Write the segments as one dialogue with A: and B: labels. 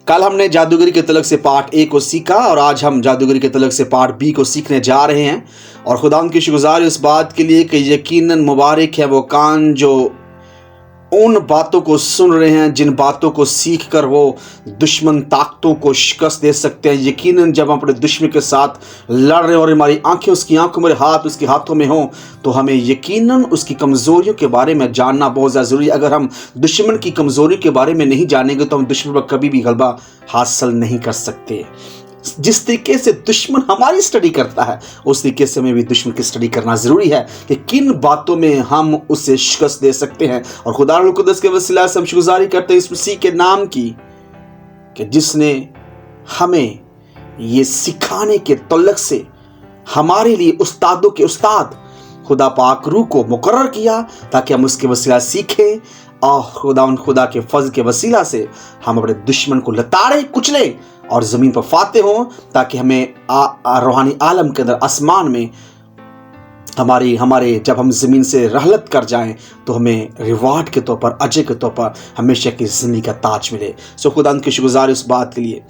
A: कल हमने जादूगरी के तलक से पार्ट ए को सीखा और आज हम जादूगरी के तलक से पार्ट बी को सीखने जा रहे हैं। और खुदावंद की शुक्रगुजारी इस बात के लिए कि यकीनन मुबारक है वो कान जो उन बातों को सुन रहे हैं जिन बातों को सीख कर वो दुश्मन ताकतों को शिकस्त दे सकते हैं। यकीनन जब हम अपने दुश्मन के साथ लड़ रहे हैं और हमारी आंखें उसकी आंखों में, हाथ उसके हाथों में हों, तो हमें यकीनन उसकी कमज़ोरियों के बारे में जानना बहुत ज़्यादा ज़रूरी है। अगर हम दुश्मन की कमज़ोरी के बारे में नहीं जानेंगे तो हम दुश्मन पर कभी भी गलबा हासिल नहीं कर सकते। जिस तरीके से दुश्मन हमारी स्टडी करता है उस तरीके से हमें भी दुश्मन की स्टडी करना ज़रूरी है कि किन बातों में हम उसे शिकस्त दे सकते हैं। और खुदा रूह कुद्दस के वसीला से हम शुक्रगुजारी करते हैं इस मसीह के नाम की कि जिसने हमें ये सिखाने के तल्लक से हमारे लिए उस्तादों के उस्ताद खुदा पाक रूह को मुकर्रर किया ताकि हम उसके वसीला सीखें और खुदा के फजल के वसीला से हम अपने दुश्मन को लताड़े कुचले और ज़मीन पर फाते हों, ताकि हमें रूहानी आलम के अंदर आसमान में हमारे जब हम ज़मीन से रहलत कर जाएं तो हमें रिवार्ड के तौर पर, अजय के तौर पर हमेशा की ज़िंदगी का ताज मिले। सो खुदा की शुक्रगुजारी उस बात के लिए।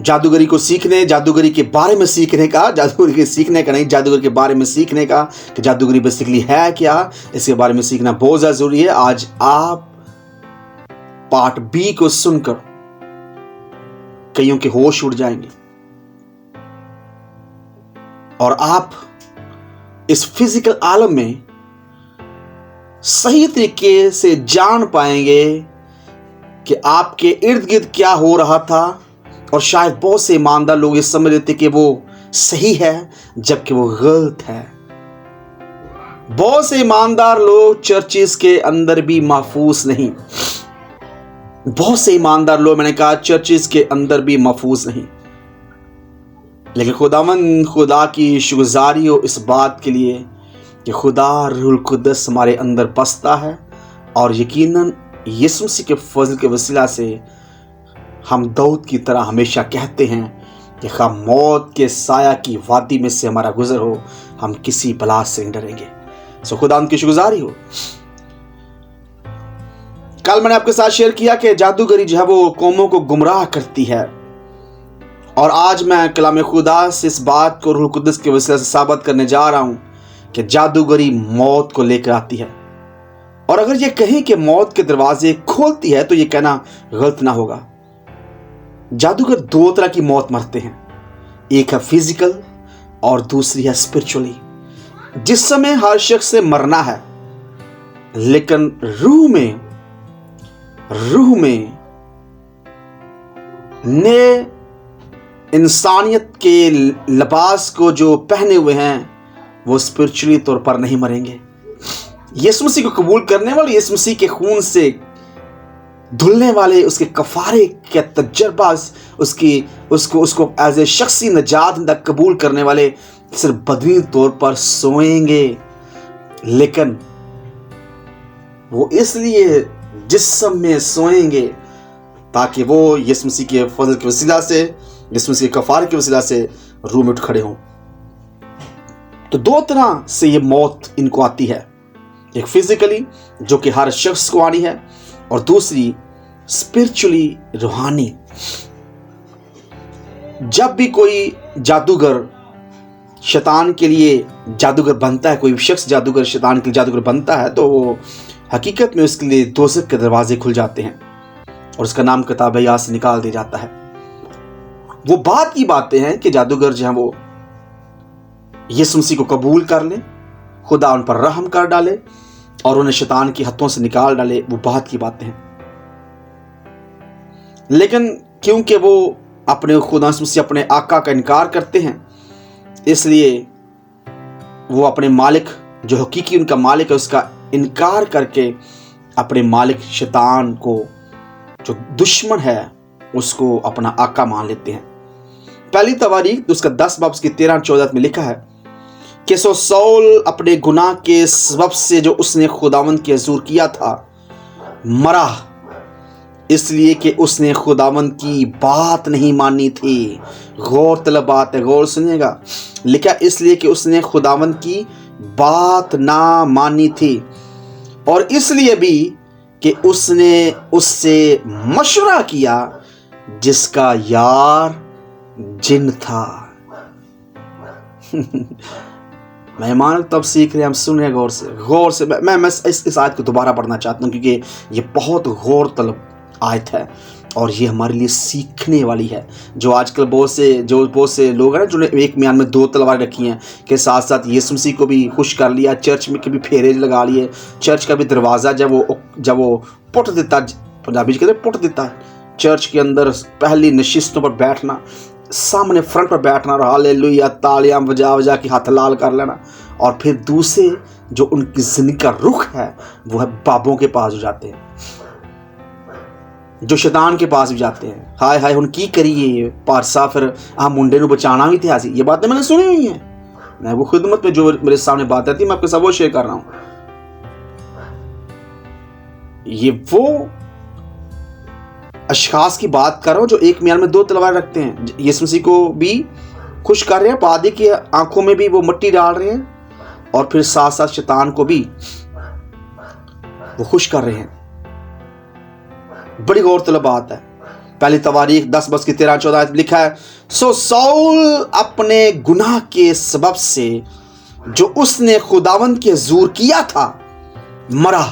A: जादूगरी को सीखने, जादूगरी के बारे में सीखने का, जादूगरी के सीखने का नहीं, जादूगरी के बारे में सीखने का कि जादूगरी बेसिकली है क्या, इसके बारे में सीखना बहुत ज़्यादा ज़रूरी है। आज आप पार्ट बी को सुनकर कईयों के होश उड़ जाएंगे और आप इस फिजिकल आलम में सही तरीके से जान पाएंगे कि आपके इर्द गिर्द क्या हो रहा था। और शायद बहुत से ईमानदार लोग ये समझ लेते कि वो सही है जबकि वो गलत है। बहुत से ईमानदार लोग चर्चिस के अंदर भी महफूज नहीं, बहुत से ईमानदार लोग, मैंने कहा, चर्चिस के अंदर भी महफूज नहीं। लेकिन खुदा की शुक्रगुजारी हो इस बात के लिए कि खुदा रूहुल कुद्दस हमारे अंदर बसता है और यकीनन यीशु मसीह के फजल के वसीला से हम दाऊद की तरह हमेशा कहते हैं कि हम मौत के साया की वादी में से हमारा गुजर हो, हम किसी बला से नहीं डरेंगे। सो खुदा की शुक्रगुजारी हो। कल मैंने आपके साथ शेयर किया कि जादूगरी जो है वो कौमों को गुमराह करती है और आज मैं कलाम खुदा से इस बात को रूह कुद्दस के वसीले से साबित करने जा रहा हूं कि जादूगरी मौत को लेकर आती है। और अगर ये कहें कि मौत के दरवाजे खोलती है तो ये कहना गलत ना होगा। जादूगर दो तरह की मौत मरते हैं, एक है फिजिकल और दूसरी है स्पिरिचुअली। जिस समय हर शख्स से मरना है, लेकिन रूह में ने इंसानियत के लिबास को जो पहने हुए हैं वो स्पिरिचुअली तौर पर नहीं मरेंगे। यीशु मसीह को कबूल करने वाले, यीशु मसीह के खून से धुलने वाले, उसके कफारे के तजर्बा, उसको एज ए शख्सी नजात तक कबूल करने वाले सिर्फ बदनी तौर पर सोएंगे। लेकिन वो इसलिए जिस्म में सोएंगे ताकि वो यीशु मसीह के फजल के वसीला से, यीशु मसीह के कफारे के वसीला से रूह में उठ खड़े हों। तो दो तरह से ये मौत इनको आती है, एक फिजिकली जो कि हर शख्स को आनी है और दूसरी स्पिरिचुअली, रूहानी। जब भी कोई जादूगर शैतान के लिए जादूगर बनता है, कोई शख्स जादूगर शैतान के लिए जादूगर बनता है, तो वो हकीकत में उसके लिए दोज़ख के दरवाजे खुल जाते हैं और उसका नाम किताब हयात से निकाल दिया जाता है। वो बात की बातें हैं कि जादूगर जो है वो यीशु मसीह को कबूल कर ले, खुदा उन पर रहम कर डाले और उन्हें शैतान के हाथों से निकाल डाले, वो बात की बातें हैं। लेकिन क्योंकि वो अपने खुदा से, अपने आका का इनकार करते हैं, इसलिए वो अपने मालिक जो हकीकी उनका मालिक है उसका इनकार करके अपने मालिक शैतान को, जो दुश्मन है, उसको अपना आका मान लेते हैं। पहली तवारीख उसका 10 बाब उसकी 13-14 में लिखा है कि सो सौल अपने गुनाह के सबब से जो उसने खुदावंद के हजूर किया था मरा, इसलिए कि उसने खुदावंद की बात नहीं मानी थी। गौर तलब बात है, गौर सुनिएगा। लिखा इसलिए कि उसने खुदावंद की बात ना मानी थी और इसलिए भी कि उसने उससे मशवरा किया जिसका यार जिन था। मेहमान तब सीख रहे हैं, हम सुन रहे हैं गौर से। मैं इस आयत को दोबारा पढ़ना चाहता हूँ क्योंकि ये बहुत गौर तलब आयत है और ये हमारे लिए सीखने वाली है। जो आजकल बहुत से लोग हैं ना, जो एक म्यान में 2 तलवारें रखी हैं, के साथ साथ यीशु मसीह को भी खुश कर लिया, चर्च में के भी फेरे लगा लिए, चर्च का भी दरवाज़ा जब वो पुट देता, पंजाबी कहते पुट देता है, चर्च के अंदर पहली नशिस्तों पर बैठना, सामने फ्रंट पर बैठना और हालेलुया तालियां बजा के हाथ लाल कर लेना, और फिर दूसरे जो उनकी जिंदगी का रुख है वो है बाबों के पास जाते हैं, जो शैतान के पास भी जाते हैं। हाय हाय हुन की करिए पारसा, फिर आ मुंडे को बचाना भी थे। ये बातें मैंने सुनी हुई हैं, मैं वो खिदमत पे जो मेरे सामने बात आती है मैं आपके साथ वो शेयर कर रहा हूं। ये वो अशखास की बात कर रहा हूं जो एक म्यान में 2 तलवार रखते हैं। यीशु मसीह को भी खुश कर रहे हैं, पादी की आंखों में भी वो मिट्टी डाल रहे हैं, और फिर साथ साथ शैतान को भी वो खुश कर रहे हैं। बड़ी गौरतलब बात है। पहली तवारीख 10:13-14 लिखा है, सो साउल अपने गुनाह के सबब से जो उसने खुदावंद के हुजूर किया था मरा।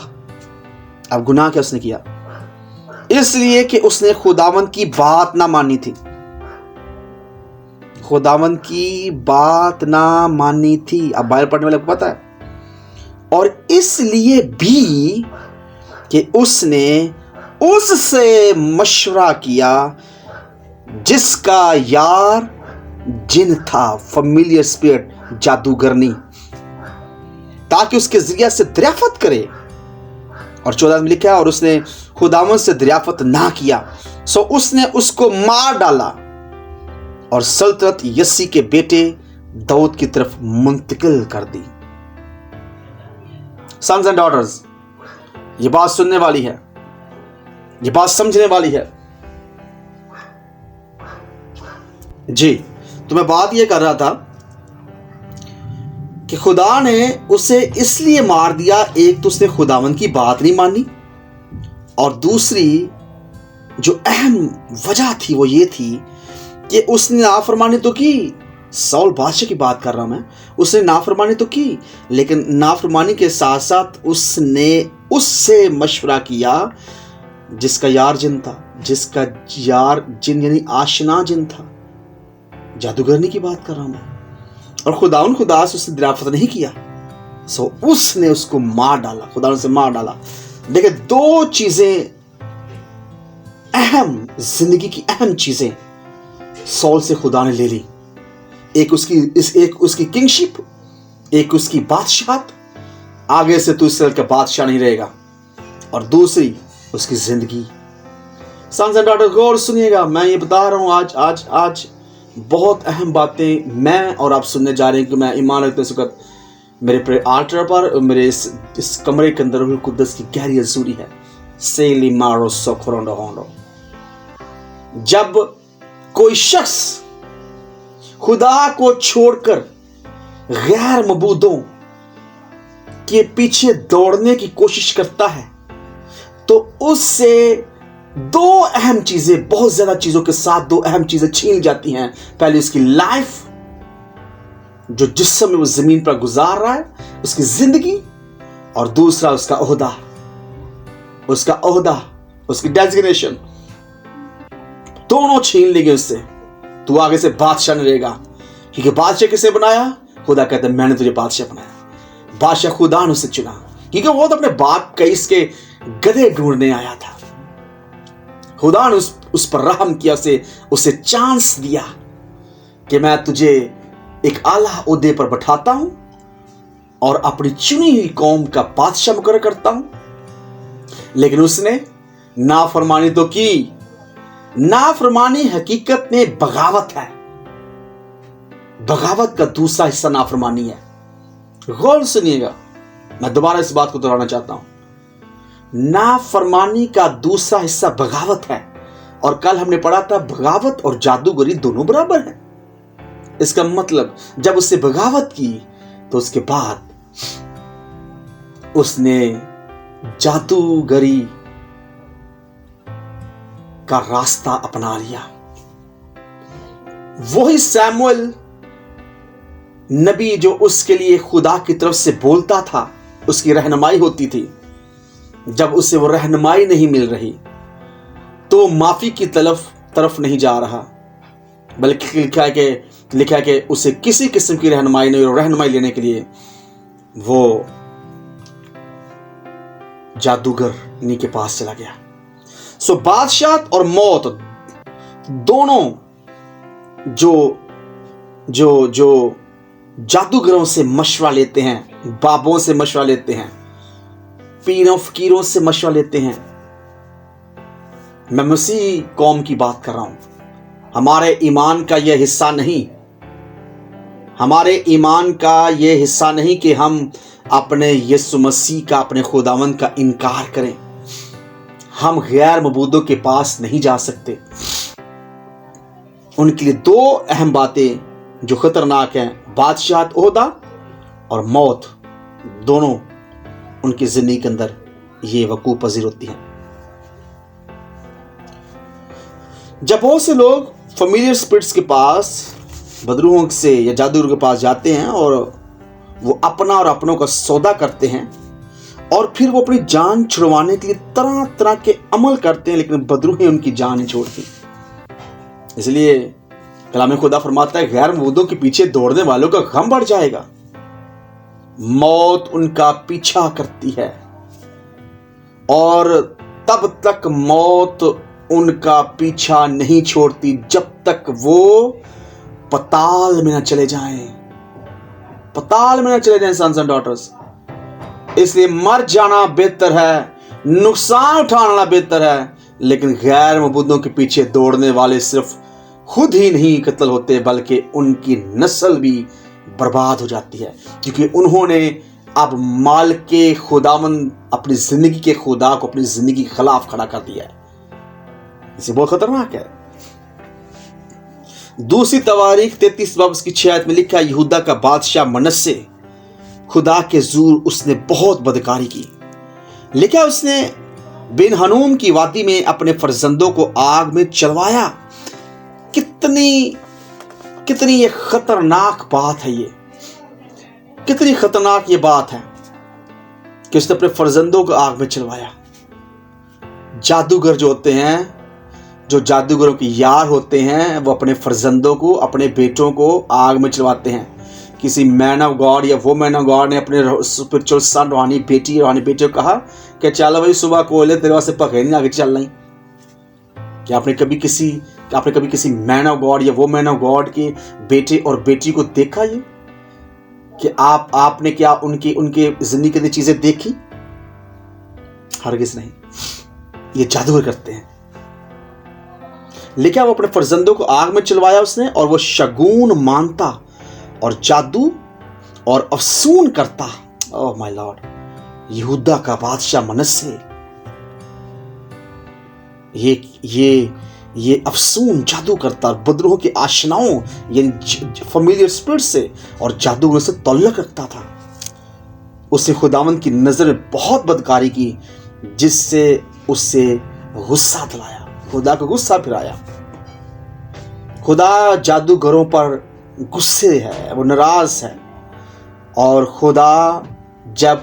A: अब गुनाह क्या उसने किया? इसलिए कि उसने खुदावंद की बात ना मानी थी, खुदावंद की बात ना मानी थी। अब बाइबल पढ़ने वाले को पता है। और इसलिए भी कि उसने उससे मशवरा किया जिसका यार जिन था, फैमिलियर स्पिरिट, जादूगरनी, ताकि उसके जरिए से दरियाफत करे। और 14 में लिखा है, और उसने खुदावंद से दरियाफत ना किया, सो उसने उसको मार डाला और सल्तनत यसी के बेटे दाऊद की तरफ मुंतकिल कर दी। सन्स एंड डॉटर्स, ये बात सुनने वाली है, ये बात समझने वाली है जी। तो मैं बात ये कर रहा था कि खुदा ने उसे इसलिए मार दिया, एक तो उसने खुदावंद की बात नहीं मानी, और दूसरी जो अहम वजह थी वो ये थी कि उसने नाफरमानी तो की। साउल बादशाह की बात कर रहा हूं मैं, उसने नाफरमानी तो की, लेकिन नाफरमानी के साथ साथ उसने उससे मशवरा किया जिसका यार जिन था, जिसका यार जिन यानी आशना जिन था, जादूगरनी की बात कर रहा हूं मैं। और खुदा से उसने दरियाफत नहीं किया, सो उसने उसको मार डाला, खुदा ने उसे मार डाला। देखिए, 2 चीजें अहम, जिंदगी की अहम चीजें साउल से खुदा ने ले ली। एक उसकी किंगशिप, एक उसकी बादशाहत, आगे से तू इसराइल का बादशाह नहीं रहेगा, और दूसरी उसकी जिंदगी। सन्स एंड डॉटर गौर सुनिएगा, मैं ये बता रहा हूं आज बहुत अहम बातें मैं और आप सुनने जा रहे हैं कि मैं ईमान रखते इस वक्त मेरे आल्टर पर, मेरे इस कमरे के अंदर रूह कुद्दस की गहरी हजूरी है। सेली मारो सोखरोंडो होंडो। जब कोई शख्स खुदा को छोड़कर गैर मबूदों के पीछे दौड़ने की कोशिश करता है तो उससे 2 अहम चीजें, बहुत ज्यादा चीजों के साथ 2 अहम चीजें छीन जाती हैं। पहले उसकी लाइफ, जो जिस्म में वो जमीन पर गुजार रहा है, उसकी जिंदगी, और दूसरा उसका ओहदा, उसकी डेजिग्नेशन, दोनों छीन लेंगे उससे। तू आगे से बादशाह नहीं रहेगा, क्योंकि बादशाह किसे बनाया? खुदा कहता है मैंने तुझे बादशाह बनाया। बादशाह खुदा ने उसे चुना, क्योंकि वो तो अपने बाप कईस के गधे ढूंढने आया था। खुदा ने उस पर रहम किया, उसे चांस दिया कि मैं तुझे एक आला ओहदे पर बैठाता हूं और अपनी चुनी हुई कौम का बादशाह मुकर्रर करता हूं। लेकिन उसने नाफरमानी तो की। नाफरमानी हकीकत में बगावत है। बगावत का दूसरा हिस्सा नाफरमानी है। गौर सुनिएगा, मैं दोबारा इस बात को दोहराना चाहता हूं। नाफरमानी का दूसरा हिस्सा बगावत है, और कल हमने पढ़ा था बगावत और जादूगरी दोनों बराबर हैं। इसका मतलब जब उसने बगावत की तो उसके बाद उसने जादूगरी का रास्ता अपना लिया। वही सैमुअल नबी जो उसके लिए खुदा की तरफ से बोलता था, उसकी रहनुमाई होती थी, जब उसे वो रहनुमाई नहीं मिल रही तो माफी की तरफ नहीं जा रहा, बल्कि लिखा है कि उसे किसी किस्म की रहनुमाई नहीं, और रहनुमाई लेने के लिए वो जादूगर इन्हीं के पास चला गया। सो बादशाह और मौत दोनों जो जादूगरों से मशवरा लेते हैं, बाबों से मशवरा लेते हैं, पीरों फकीरों से मशवरा लेते हैं। मैं मसीह कौम की बात कर रहा हूं। हमारे ईमान का यह हिस्सा नहीं, हमारे ईमान का यह हिस्सा नहीं कि हम अपने यीशु मसीह का, अपने खुदावंद का इनकार करें। हम गैर मबूदों के पास नहीं जा सकते। उनके लिए दो अहम बातें जो खतरनाक हैं, बादशाह ओहदा और मौत, दोनों उनकी जिंदगी के अंदर ये वकूअ पजीर होती हैं। जब बहुत से लोग फेमिलियर स्पिरिट्स के पास, बदरूहों से या जादूगर के पास जाते हैं और वो अपना और अपनों का सौदा करते हैं, और फिर वो अपनी जान छुड़वाने के लिए तरह तरह के अमल करते हैं, लेकिन बदरूहें उनकी जान नहीं छोड़ती। इसलिए कलाम खुदा फरमाता है, गैर मबूदों के पीछे दौड़ने वालों का गम बढ़ जाएगा। मौत उनका पीछा करती है और तब तक मौत उनका पीछा नहीं छोड़ती जब तक वो पताल में न चले जाएं, पताल में न चले जाएं सन्स एंड डॉटर्स। इसलिए मर जाना बेहतर है, नुकसान उठाना बेहतर है, लेकिन गैर मबूदों के पीछे दौड़ने वाले सिर्फ खुद ही नहीं कत्ल होते, बल्कि उनकी नस्ल भी बर्बाद हो जाती है, क्योंकि उन्होंने अब माल के खुदावंद, अपनी जिंदगी के खुदा को अपनी जिंदगी के खिलाफ खड़ा कर दिया है। इसे बहुत खतरनाक है। दूसरी तवारीख 33 बाब उसकी 6 आयत में लिखा है, यहूदा का बादशाह मनस्से, खुदा के ज़ूर उसने बहुत बदकारी की। लिखा उसने बिन हनूम की वादी में अपने फर्जंदों को आग में चलवाया। कितनी ये खतरनाक बात है, ये कितनी खतरनाक ये बात है कि उसने अपने फर्जंदों को आग में चलवाया। जादूगर जो होते हैं, जो जादूगरों के यार होते हैं, वो अपने फर्जंदों को, अपने बेटों को आग में चलवाते हैं। किसी मैन ऑफ गॉड या वो मैन ऑफ गॉड ने अपने स्पिरिचुअल सन, रूहानी बेटे को कहा कि चलो भाई सुबह कोयले तेरे वास्ते पकड़े नहीं, आगे चल नहीं। क्या आपने कभी किसी मैन ऑफ गॉड या वो मैन ऑफ गॉड के बेटे और बेटी को देखा ये कि आपने क्या उनकी जिंदगी के अंदर चीजें देखी? हरगिज़ नहीं। ये जादूगर करते हैं। लेकिन वो अपने फर्जंदों को आग में चलवाया उसने, और वो शगुन मानता और जादू और अफसून करता। ओह माय लॉर्ड, यहूदा का बादशाह मनस्से ये अफसून जादू करता, बदरूहों की आशनाओं यानी फेमिलियर स्पिरिट से और जादूगरों से तल्लुक रखता था। उसने खुदावंद की नजर में बहुत बदकारी की, जिससे उससे गुस्सा दिलाया, खुदा को गुस्सा फिराया। खुदा जादूगरों पर गुस्से है, वो नाराज है, और खुदा जब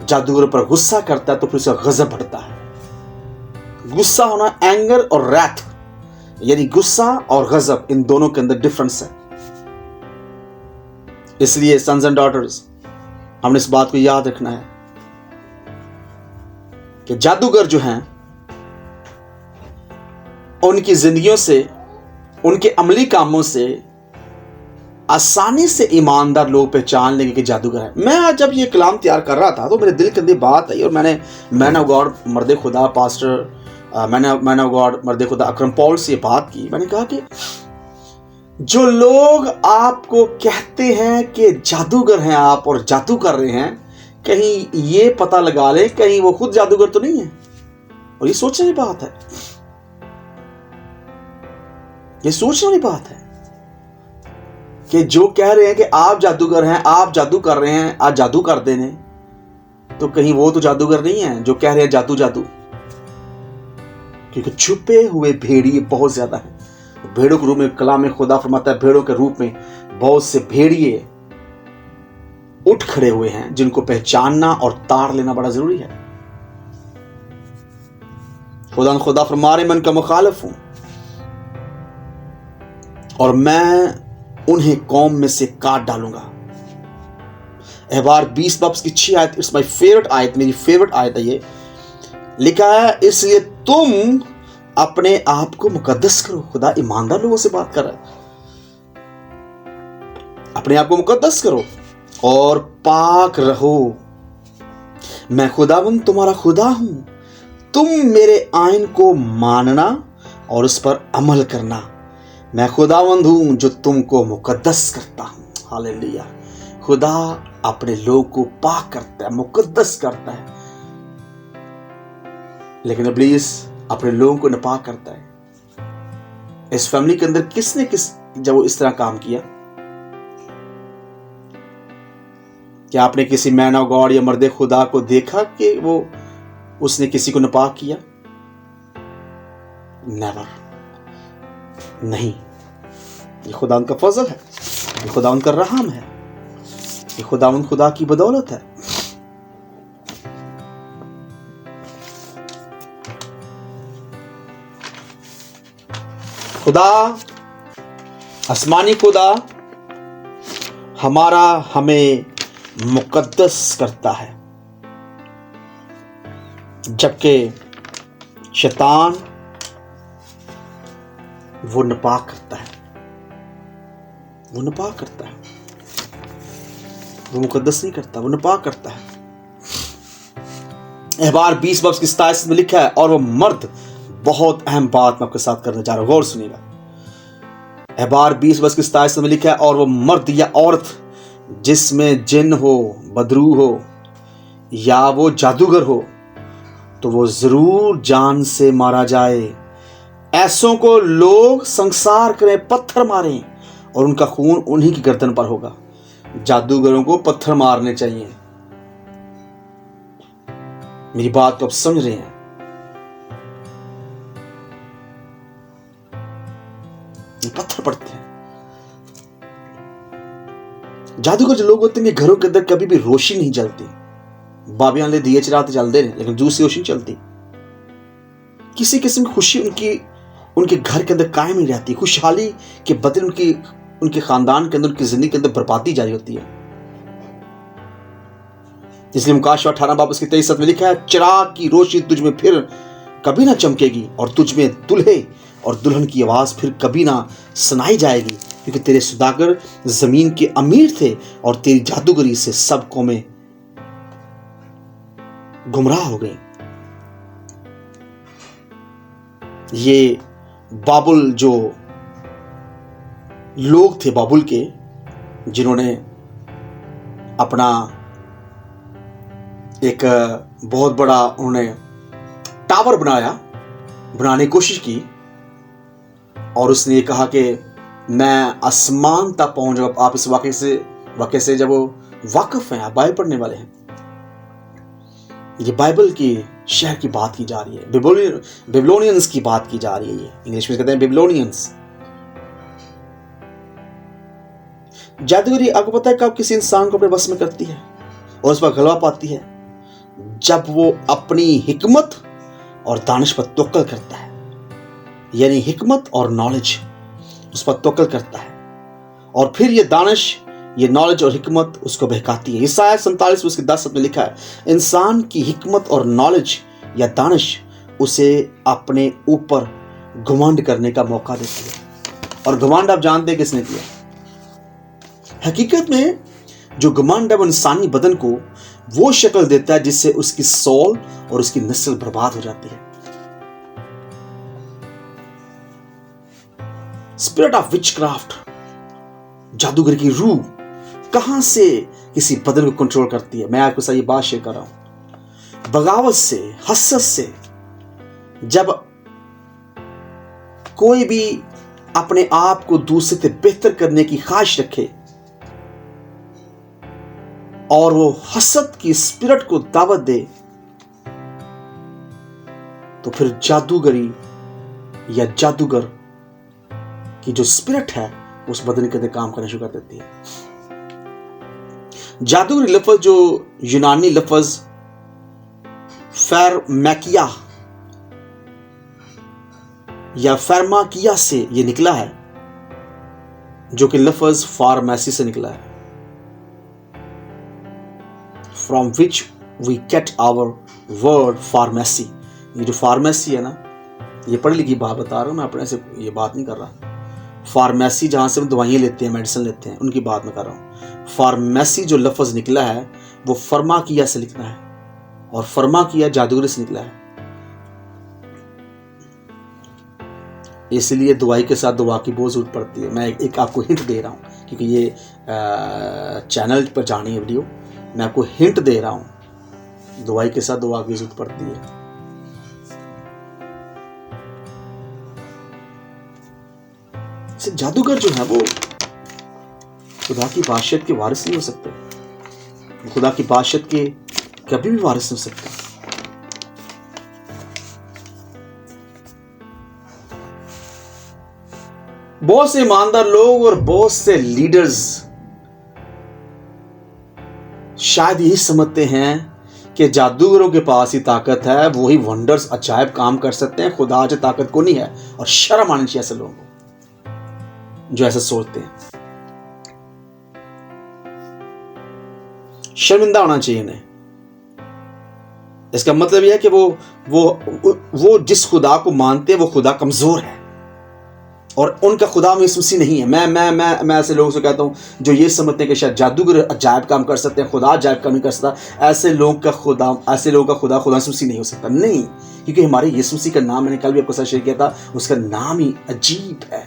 A: जादूगरों पर गुस्सा करता है तो फिर उसे गजब बढ़ता है। गुस्सा होना, एंगर और रैथ, यानी गुस्सा और गजब, इन दोनों के अंदर डिफरेंस है। इसलिए सन्स एंड डॉटर्स, हमने इस बात को याद रखना है कि जादूगर जो हैं, उनकी जिंदगियों से, उनके अमली कामों से आसानी से ईमानदार लोग पहचान लेंगे कि जादूगर है। मैं आज जब ये कलाम तैयार कर रहा था तो मेरे दिल के अंदर बात आई, और मैंने मैन ऑफ गॉड मर्द खुदा पास्टर मैन ऑफ गॉड मर्द खुदा अकरम पॉल से बात की। मैंने कहा कि जो लोग आपको कहते हैं कि जादूगर हैं आप और जादू कर रहे हैं, कहीं ये पता लगा लें कहीं वो खुद जादूगर तो नहीं है। और ये सोचने की बात है, ये सोचने वाली बात है कि जो कह रहे हैं कि आप जादूगर हैं, आप जादू कर रहे हैं, आप जादू कर देने, तो कहीं वो तो जादूगर नहीं है जो कह रहे हैं जादू जादू। क्योंकि छुपे हुए भेड़िए बहुत ज्यादा हैं। भेड़ों के रूप में कलाम में खुदा फरमाता है, भेड़ों के रूप में बहुत से भेड़िए उठ खड़े हुए हैं जिनको पहचानना और ताड़ लेना बड़ा जरूरी है। खुदा फरमा रहे, मैं उनका मुखालिफ हूं और मैं उन्हें कौम में से काट डालूंगा। अहबार 20 बाब की 6 आयत, इट्स माय फेवरेट आयत, मेरी फेवरेट आयत है ये। लिखा है, इसलिए तुम अपने आप को मुकद्दस करो। खुदा ईमानदार लोगों से बात कर रहा है। अपने आप को मुकद्दस करो और पाक रहो, मैं खुदावंद तुम्हारा खुदा हूं। तुम मेरे आईन को मानना और उस पर अमल करना। मैं खुदावंद हूं जो तुमको मुकद्दस करता हूं। हालेलुया। खुदा अपने लोग को पाक करता है, मुकद्दस करता है, लेकिन इब्लीस अपने लोगों को नापाक करता है। इस फैमिली के अंदर किसने जब वो इस तरह काम किया? क्या आपने किसी मैन ऑफ गॉड या मर्दे खुदा को देखा कि उसने किसी को नापाक किया? नेवर, नहीं। ये खुदा उनका फजल है, ये खुदा उनका रहम है, ये खुदा की बदौलत है। खुदा, आसमानी खुदा हमें मुकद्दस करता है, जबकि शैतान वो नापाक करता है, वो नापाक करता है, वो मुकद्दस नहीं करता, वो नापाक करता है। अहबार 20 बाब की 27 में लिखा है, और वो मर्द, बहुत अहम बात मैं आपके साथ करने जा रहा हूं, गौर सुनिएगा। अहबार 20 बाब की 27 में लिखा है, और वो मर्द या औरत जिसमें जिन हो, बदरू हो या वो जादूगर हो, तो वो जरूर जान से मारा जाए। ऐसों को लोग संसार करें, पत्थर मारें, और उनका खून उन्हीं की गर्दन पर होगा। जादूगरों को पत्थर मारने चाहिए। मेरी बात को आप समझ रहे हैं? पत्थर पड़ते हैं। जादूगर जो लोग होते हैं, घरों के अंदर कभी भी रोशनी नहीं जलती। बाबियां ले दिए चलाते चलते हैं, लेकिन दूसरी रोशनी चलती। किसी किस्म की खुशी उनके घर के अंदर कायम नहीं रहती। खुशहाली के बदले उनके खानदान के अंदर, उनकी जिंदगी के अंदर बर्बादी जारी होती है। इसलिए मुकाशवा 18 बाब उसकी 23 में लिखा है, चिराग की रोशनी तुझ में फिर कभी ना चमकेगी, और तुझ में दूल्हे और दुल्हन की आवाज फिर कभी ना सुनाई जाएगी, क्योंकि तेरे सुदागर जमीन के अमीर थे और तेरी जादूगरी से सब कौमें गुमराह हो गई। ये बाबुल जो लोग थे, बाबुल के, जिन्होंने अपना एक बहुत बड़ा उन्होंने टावर बनाने की कोशिश की, और उसने ये कहा कि मैं आसमान तक पहुंच जाऊं। आप इस वाक्य से जब वो वाकिफ हैं, आप बाइबल पढ़ने वाले हैं, ये बाइबल की शहर की बात की जा रही है, बेबीलोनियंस की बात की जा रही है। ये इंग्लिश में कहते हैं बेबीलोनियंस। जादूगरी आपको पता है कब किसी इंसान को अपने बस में करती है और उस पर गलबा पाती है? जब वो अपनी हिकमत और दानिश पर तवक्कुल करता है, यानी हिकमत और नॉलेज उस पर तवक्कुल करता है, और फिर ये दानिश, ये नॉलेज और हिकमत उसको बहकाती है। ईसाया 47 उसके 10 में लिखा है, इंसान की हिकमत और नॉलेज या दानिश उसे अपने ऊपर घमंड करने का मौका देती है। और घमंड आप जानते हैं किसने किया? हकीकत में जो घमंड है वो इंसानी बदन को वो शक्ल देता है जिससे उसकी सोल और उसकी नस्ल बर्बाद हो जाती है। स्पिरिट ऑफ विचक्राफ्ट, जादूगर की रूह कहां से किसी बदन को कंट्रोल करती है? मैं आपको सही बात शेयर कर रहा हूं। बगावत से, हसद से, जब कोई भी अपने आप को दूसरे से बेहतर करने की ख्वाहिश रखे और वो हसद की स्पिरिट को दावत दे, तो फिर जादूगरी या जादूगर की जो स्पिरिट है उस बदन के अंदर काम करना शुरू कर देती है। जादूगरी लफ्ज जो यूनानी लफ्ज फैरमैकिया या फैर्माकिया से ये निकला है, जो कि लफ्ज फार्मेसी से निकला है, from which we get our word pharmacy. ये जो फार्मेसी है ना, ये पढ़ी लिखी बात बता रहा हूं मैं, अपने से ये बात नहीं कर रहा। फार्मेसी जहां से हम दवाइयाँ लेते हैं, मेडिसिन लेते हैं, उनकी बात मैं कर रहा हूँ। फार्मेसी जो लफ्ज निकला है वो फर्माकिया से निकला है, और फर्माकिया जादूगरी से निकला है। इसलिए दवाई के साथ दवा की बहुत जरूरत पड़ती है। मैं एक आपको हिंट दे रहा हूँ, क्योंकि ये चैनल पर जानी है वीडियो, मैं आपको हिंट दे रहा हूँ, दवाई के साथ दवा की जरूरत पड़ती है। जादूगर जो है वो खुदा की बादशाहत के वारिस नहीं हो सकते, खुदा की बादशाहत के कभी भी वारिस नहीं हो सकते। बहुत से ईमानदार लोग और बहुत से लीडर्स शायद यही समझते हैं कि जादूगरों के पास ही ताकत है, वो ही वंडर्स अजायब काम कर सकते हैं, खुदा से ताकत को नहीं है। और शर्म आनी चाहिए ऐसे लोगों को जो ऐसा सोचते हैं, शर्मिंदा होना चाहिए इन्हें। इसका मतलब यह है कि वो जिस खुदा को मानते हैं वो खुदा कमजोर है, और उनका खुदा में मसीह नहीं है। मैं ऐसे लोगों से कहता हूं जो ये समझते हैं कि शायद जादूगर अजायब काम कर सकते हैं, खुदा अजायब काम नहीं कर सकता। ऐसे लोगों का खुदा खुदा मसीह नहीं हो सकता, नहीं, क्योंकि हमारे यीशु मसीह का नाम, मैंने कल भी आपको साथ शेयर किया था, उसका नाम ही अजीब है,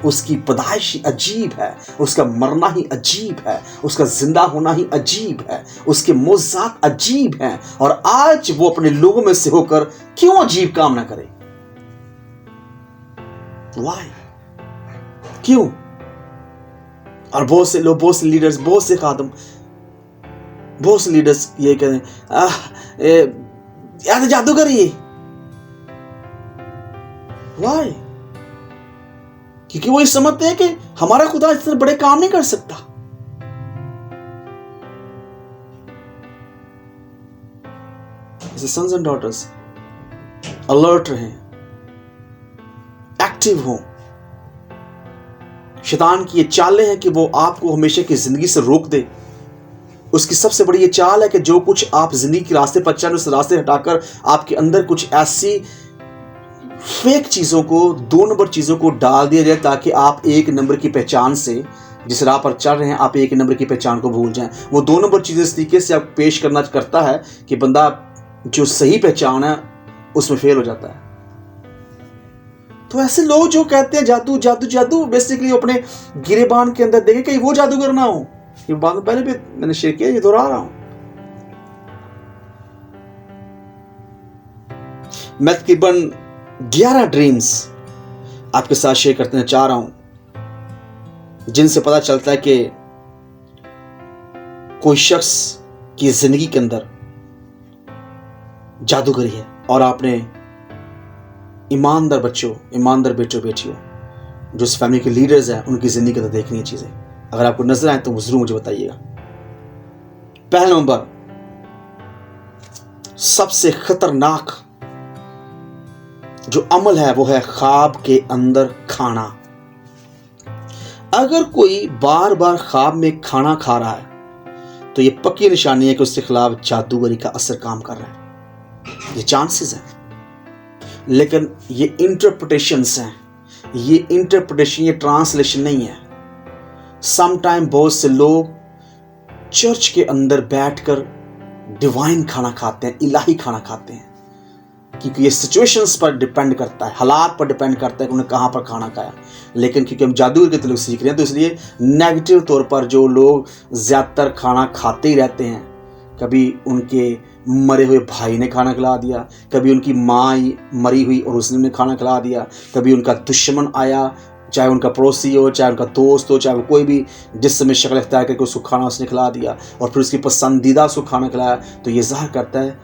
A: उसकी पैदाइश ही अजीब है, उसका मरना ही अजीब है, उसका जिंदा होना ही अजीब है, उसके मोज़ात अजीब हैं। और आज वो अपने लोगों में से होकर क्यों अजीब काम ना करे? Why? क्यों? और बहुत से लोग, बहुत से लीडर्स, बहुत से खादम, बहुत से लीडर्स ये कहते हैं यार तो जादूगर ही। Why? क्योंकि वो ये समझते हैं कि हमारा खुदा इतने बड़े काम नहीं कर सकता। ऐसे सन्स एंड डॉटर्स अलर्ट रहें, एक्टिव हो। शैतान की ये चालें हैं कि वो आपको हमेशा की जिंदगी से रोक दे। उसकी सबसे बड़ी ये चाल है कि जो कुछ आप जिंदगी के रास्ते पर चल, उस रास्ते हटाकर आपके अंदर कुछ ऐसी फेक चीजों को, 2 नंबर चीजों को डाल दिया जाए, ताकि आप 1 नंबर की पहचान से, जिस राह पर चल रहे हैं, आप 1 नंबर की पहचान को भूल जाएं। वो 2 नंबर चीजें इस तरीके से आप पेश करना करता है कि बंदा जो सही पहचान है उसमें फेल हो जाता है। तो ऐसे लोग जो कहते हैं जादू जादू जादू, बेसिकली अपने गिरेबान के अंदर देखें कहीं वो जादूगर ना हो। ये बात पहले भी मैंने शेयर किया, ये दोहरा रहा हूं। मैं तकरीबन 11 ड्रीम्स आपके साथ शेयर करते चाह रहा हूं, जिनसे पता चलता है कि कोई शख्स की जिंदगी के अंदर जादूगरी है। और आपने ईमानदार बच्चों, ईमानदार बेटों बेटियों, जो इस फैमिली के लीडर्स हैं, उनकी जिंदगी के अंदर देखनी है चीजें। अगर आपको नजर आए तो जरूर मुझे बताइएगा। पहला नंबर, सबसे खतरनाक जो अमल है वो है ख्वाब के अंदर खाना। अगर कोई बार बार ख्वाब में खाना खा रहा है तो ये पक्की निशानी है कि उसके खिलाफ जादूगरी का असर काम कर रहा है। ये चांसेस हैं, लेकिन ये इंटरप्रिटेशंस हैं। ये इंटरप्रिटेशन, ये ट्रांसलेशन नहीं है। समटाइम बहुत से लोग चर्च के अंदर बैठकर डिवाइन खाना खाते हैं, इलाही खाना खाते हैं, क्योंकि ये सिचुएशंस पर डिपेंड करता है, हालात पर डिपेंड करता है कि उन्हें कहाँ पर खाना खाया। लेकिन क्योंकि हम जादूगर के तरीके सीख रहे हैं, तो इसलिए नेगेटिव तौर पर जो लोग ज़्यादातर खाना खाते ही रहते हैं, कभी उनके मरे हुए भाई ने खाना खिला दिया, कभी उनकी माँ मरी हुई और उसने उन्हें खाना खिला दिया, कभी उनका दुश्मन आया, चाहे उनका पड़ोसी हो, चाहे उनका दोस्त हो, चाहे वो कोई भी जिस समय शक्ल इख्तियार करके उसको खाना उसने खिला दिया, और फिर उसकी पसंदीदा उसको खाना खिलाया। तो ये ज़ाहिर करता है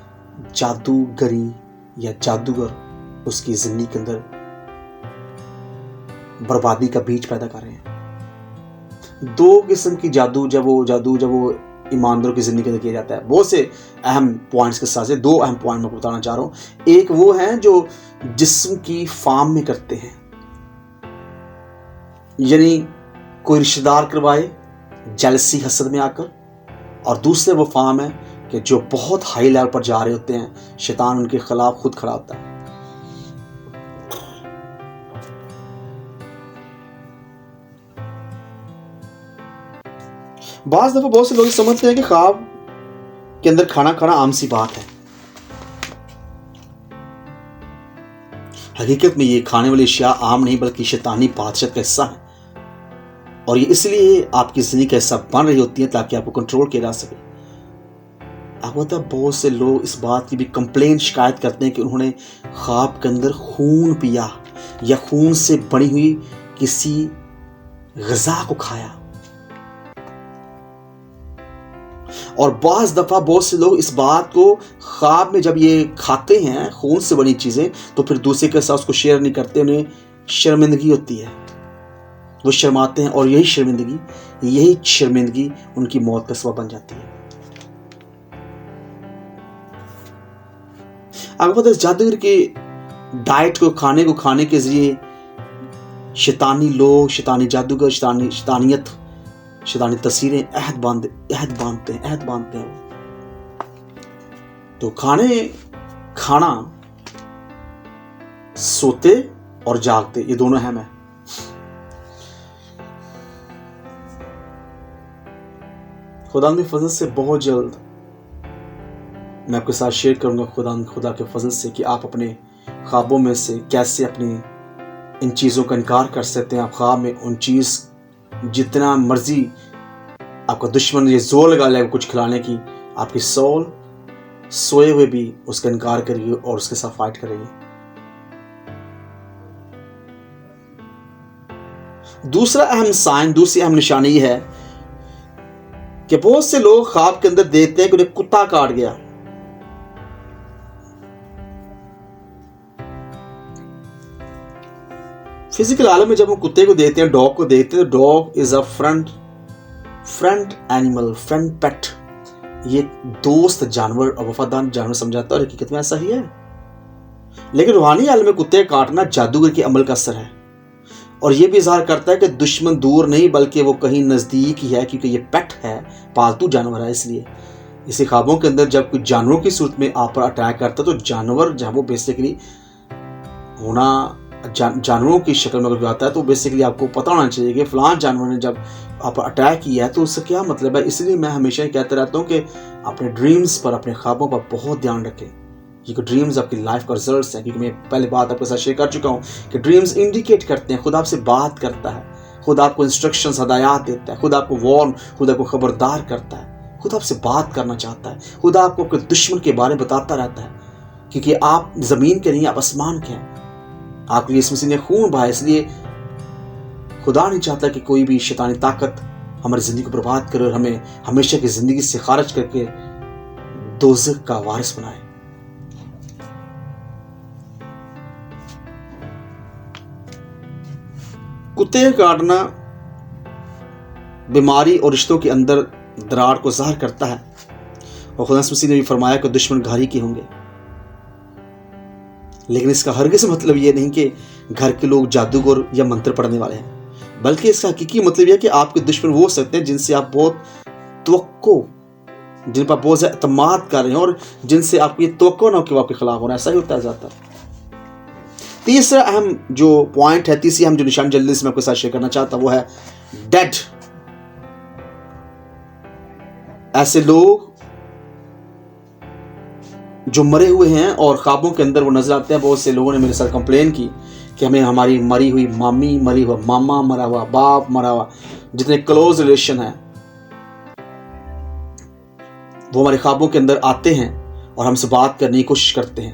A: जादूगरी या जादूगर उसकी जिंदगी के अंदर बर्बादी का बीज पैदा कर रहे हैं। दो किस्म की जादू जब वो ईमानदारों की जिंदगी के अंदर किया जाता है। बहुत से अहम पॉइंट्स के साथ से दो अहम पॉइंट मैं बताना चाह रहा हूं। एक वो है जो जिस्म की फार्म में करते हैं, यानी कोई रिश्तेदार करवाए जेलसी हसद में आकर, और दूसरे वो फार्म है कि जो बहुत हाई लेवल पर जा रहे होते हैं, शैतान उनके खिलाफ खुद खड़ा होता है। बाज़ दफा बहुत से लोग समझते हैं कि ख्वाब के अंदर खाना खाना आम सी बात है। हकीकत में ये खाने वाली अशिया आम नहीं बल्कि शैतानी बादशाह का हिस्सा है, और ये इसलिए आपकी जिंदगी का हिस्सा बन रही होती है ताकि आपको कंट्रोल किया जा सके। आपको पता है बहुत से लोग इस बात की भी कंप्लेन शिकायत करते हैं कि उन्होंने ख्वाब के अंदर खून पिया या खून से बनी हुई किसी ग़िज़ा को खाया। और बाज़ दफ़ा बहुत से लोग इस बात को ख्वाब में जब ये खाते हैं खून से बनी चीज़ें, तो फिर दूसरे के साथ उसको शेयर नहीं करते, उन्हें शर्मिंदगी होती है, वो शर्माते हैं, और यही शर्मिंदगी उनकी मौत का सबब बन जाती है। आपको पता है जादूगर के डाइट को खाने के जरिए शैतानी लोग, शैतानी जादूगर, शैतानियत, शैतानी तस्वीरें अहद बांधते हैं। तो खाना सोते और जागते ये दोनों अहम है। खुदा के फजल से बहुत जल्द मैं आपके साथ शेयर करूंगा खुदा के फजल से कि आप अपने ख्वाबों में से कैसे अपनी इन चीज़ों का इनकार कर सकते हैं। आप ख्वाब में उन चीज़ जितना मर्जी आपका दुश्मन ये जोर लगा ले कुछ खिलाने की, आपकी सोल सोए हुए भी उसका इनकार करेगी और उसके साथ फाइट करेगी। दूसरी अहम निशानी है कि बहुत से लोग ख्वाब के अंदर देखते हैं कि उन्हें कुत्ता काट गया। फिजिकल आलम में जब हम कुत्ते को देखते हैं, डॉग को देखते हैं, तो dog is a friend animal, friend pet, ये दोस्त जानवर और वफादार जानवर समझाता है, और हकीकत में ऐसा ही है। लेकिन रूहानी आलम में कुत्ते काटना जादूगर के अमल का असर है, और यह भी इजहार करता है कि दुश्मन दूर नहीं बल्कि वो कहीं नज़दीक ही है, क्योंकि ये पेट है, पालतू जानवर है। इसलिए इसी ख्वाबों के अंदर जब कोई जानवरों की सूरत में आप पर अटैक करता है, तो जानवर जहाँ वो बेसिकली जानवरों की शक्ल में अगर आता है, तो बेसिकली आपको पता होना चाहिए कि फलां जानवर ने जब आप पर अटैक किया है तो उससे क्या मतलब है। इसलिए मैं हमेशा कहता रहता हूँ कि अपने ड्रीम्स पर, अपने ख्वाबों पर बहुत ध्यान रखें, क्योंकि ड्रीम्स आपकी लाइफ का रिजल्ट्स हैं। क्योंकि मैं पहले बात आपके साथ शेयर कर चुका हूँ कि ड्रीम्स इंडिकेट करते हैं, खुद आपसे बात करता है, खुद आपको इंस्ट्रक्शंस, हदायत देता है, खुद आपको वार्न, खुद आपको खबरदार करता है, खुद आपसे बात करना चाहता है, खुद आपको अपने दुश्मन के बारे में बताता रहता है, क्योंकि आप ज़मीन के नहीं, आप आसमान के हैं। आपके लिए इस मसीह ने खून बहाया, इसलिए खुदा नहीं चाहता कि कोई भी शैतानी ताकत हमारी ज़िंदगी को बर्बाद करे और हमें हमेशा की ज़िंदगी से खारिज करके दोज़ख का वारिस बनाए। कुत्ते काटना बीमारी और रिश्तों के अंदर दरार को ज़ाहिर करता है, और खुदा मसीह ने भी फरमाया कि दुश्मन घर ही के होंगे। लेकिन इसका हरगिज़ मतलब ये नहीं कि घर के लोग जादूगर या मंत्र पढ़ने वाले हैं, बल्कि इसका हकीकी मतलब यह है कि आपके दुश्मन वो हो सकते हैं जिनसे आप बहुत जिन पर बहुत ज़्यादा एतमाद कर रहे हैं और जिनसे आपको ये तवक्को ना हो कि वो आपके खिलाफ होना। ऐसा ही होता है ज़्यादातर। तीसरा अहम जो पॉइंट है, तीसरी अहम जो निशान जल्दी से मैं आपके साथ शेयर करना चाहता हूँ वो है डेड। ऐसे लोग जो मरे हुए हैं और ख्वाबों के अंदर वो नजर आते हैं। बहुत से लोगों ने मेरे साथ कंप्लेन की कि हमें हमारी मरी हुई मामी, मरी हुआ मामा, मरा हुआ बाप, मरा हुआ जितने क्लोज रिलेशन है वो हमारे ख्वाबों के अंदर आते हैं और हमसे बात करने की कोशिश करते हैं।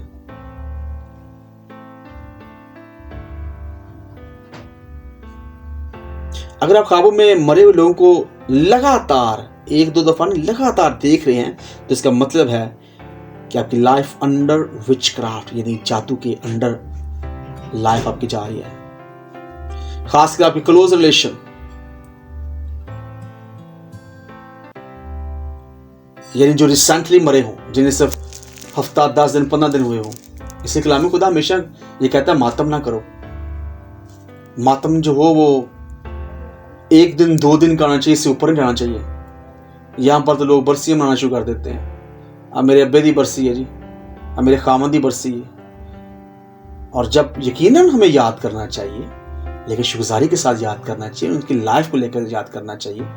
A: अगर आप ख्वाबों में मरे हुए लोगों को लगातार, एक दो दफा नहीं, लगातार देख रहे हैं, तो इसका मतलब है कि आपकी लाइफ अंडर विचक्राफ्ट यानी जादू के अंडर लाइफ आपकी जा रही है, खासकर आपके क्लोज रिलेशन, यानी जो रिसेंटली मरे हों, जिन्हें सिर्फ हफ्ता 10 दिन 15 दिन हुए हों। इसी कलाम खुदा हमेशा ये कहता है मातम ना करो। मातम जो हो वो 1 दिन 2 दिन करना चाहिए, इससे ऊपर नहीं रहना चाहिए। यहाँ पर तो लोग बरसियाँ मनाना शुरू कर देते हैं, अब मेरे अब्बे की बरसी है जी, अब मेरे खामद की बरसी है। और जब यकीनन हमें याद करना चाहिए, लेकिन शुक्रगुजारी के साथ याद करना चाहिए, उनकी लाइफ को लेकर याद करना चाहिए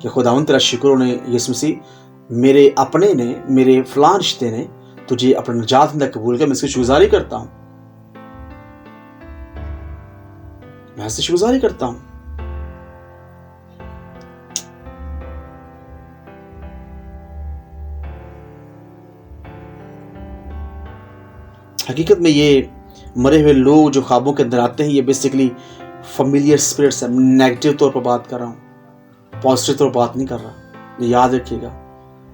A: कि खुदावंद तेरा शुक्र ने, यीशु मसीह मेरे अपने ने, मेरे फलां रिश्ते ने तुझे अपना निजात में कबूल किया, मैं इसकी शुक्रगुजारी करता हूं, मैं इसकी शुक्रगुजारी करता हूं। हकीकत में ये मरे हुए लोग जो ख्वाबों के अंदर आते हैं, ये बेसिकली फैमिलियर स्पिरिट्स है। नेगेटिव तौर पर बात कर रहा हूँ, पॉजिटिव तौर पर बात नहीं कर रहा, ये याद रखिएगा।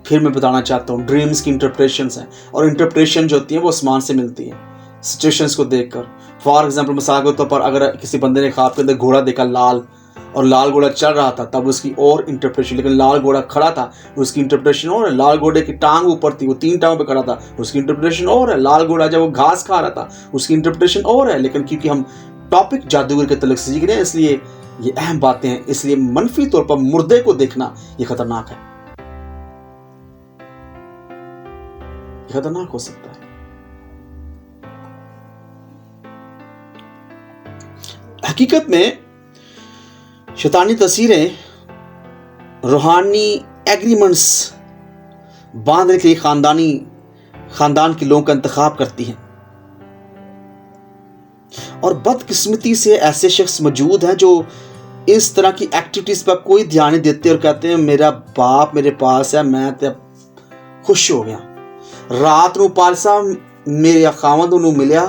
A: फिर मैं बताना चाहता हूँ, ड्रीम्स की इंटरप्रेशंस हैं, और इंटरप्रेशन जो होती है वो आसमान से मिलती है सिचुएशंस को देखकर। फॉर एग्जांपल, मिसाल के तौर पर अगर किसी बंदे ने ख्वाब के अंदर घोड़ा देखा लाल, और लाल घोड़ा चल रहा था, तब उसकी और इंटरप्रेशन, लेकिन लाल घोड़ा खड़ा था, उसकी इंटरप्रेशन और है। लाल घोड़े की टांग ऊपर थी, वो 3 टांगों पे खड़ा था, उसकी इंटरप्रेशन और है। लाल घोड़ा जब वो घास खा रहा था, उसकी इंटरप्रेशन और है। लेकिन क्योंकि हम टॉपिक जादूगर के तलक से सीख रहे हैं, इसलिए ये अहम बातें हैं। इसलिए मनफी तौर पर मुर्दे को देखना ये खतरनाक है, ये खतरनाक हो सकता है। हकीकत में शैतानी तस्वीरें रूहानी एग्रीमेंट्स बांधने के लिए खानदान के लोगों का इंतखाब करती हैं, और बदकिस्मती से ऐसे शख्स मौजूद हैं जो इस तरह की एक्टिविटीज पर कोई ध्यान नहीं देते और कहते हैं मेरा बाप मेरे पास है, मैं तो खुश हो गया। रात नूं पालसा मेरे खामद नूं मिलिया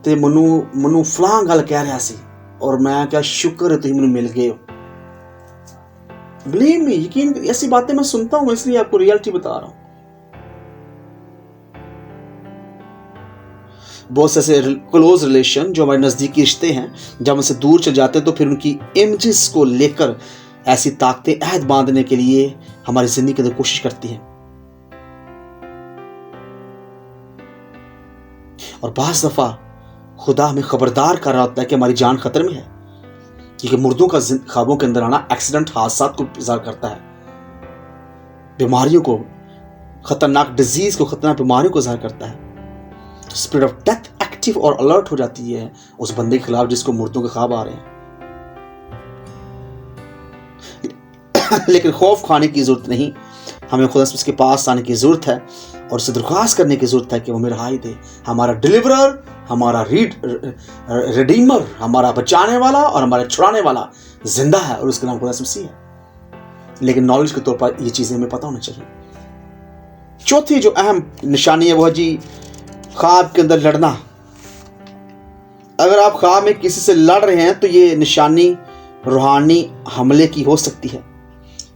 A: ते मनु फलां गल कह रहा सी, और मैं क्या शुक्र है तुम मैंने मिल गए हो। बिलीव मी, यकीन, ऐसी बातें मैं सुनता हूं, इसलिए आपको रियलिटी बता रहा हूं। बहुत से ऐसे क्लोज रिलेशन जो हमारे नजदीकी रिश्ते हैं, जब हमसे दूर चल जाते हैं तो फिर उनकी इमेजेस को लेकर ऐसी ताकतें अहद बांधने के लिए हमारी जिंदगी के अंदर कोशिश करती हैं। और बाज़ दफा खुदा हमें खबरदार कर रहा होता है कि हमारी जान खतरे में है, क्योंकि मुर्दों का ख्वाबों के अंदर आना एक्सीडेंट, हादसा को ज़ाहिर करता है, बीमारियों को, खतरनाक डिजीज को, खतरनाक बीमारियों को ज़ाहिर करता है। तो स्पिरिट ऑफ डेथ एक्टिव और अलर्ट हो जाती है उस बंदे के खिलाफ जिसको मुर्दों के ख्वाब आ रहे हैं। लेकिन खौफ खाने की जरूरत नहीं, हमें खुदा उसके पास आने की जरूरत है और उससे दरख्वास्त करने की जरूरत है कि वो हमें रहाई दे। हमारा डिलीवरर, हमारा रिडीमर, हमारा बचाने वाला और हमारा छुड़ाने वाला जिंदा है, और उसका नाम खुदा मसीह है। लेकिन नॉलेज के तौर पर ये चीजें हमें पता होनी चाहिए। चौथी जो अहम निशानी है वो है जी ख्वाब के अंदर लड़ना। अगर आप ख्वाब में किसी से लड़ रहे हैं तो ये निशानी रूहानी हमले की हो सकती है।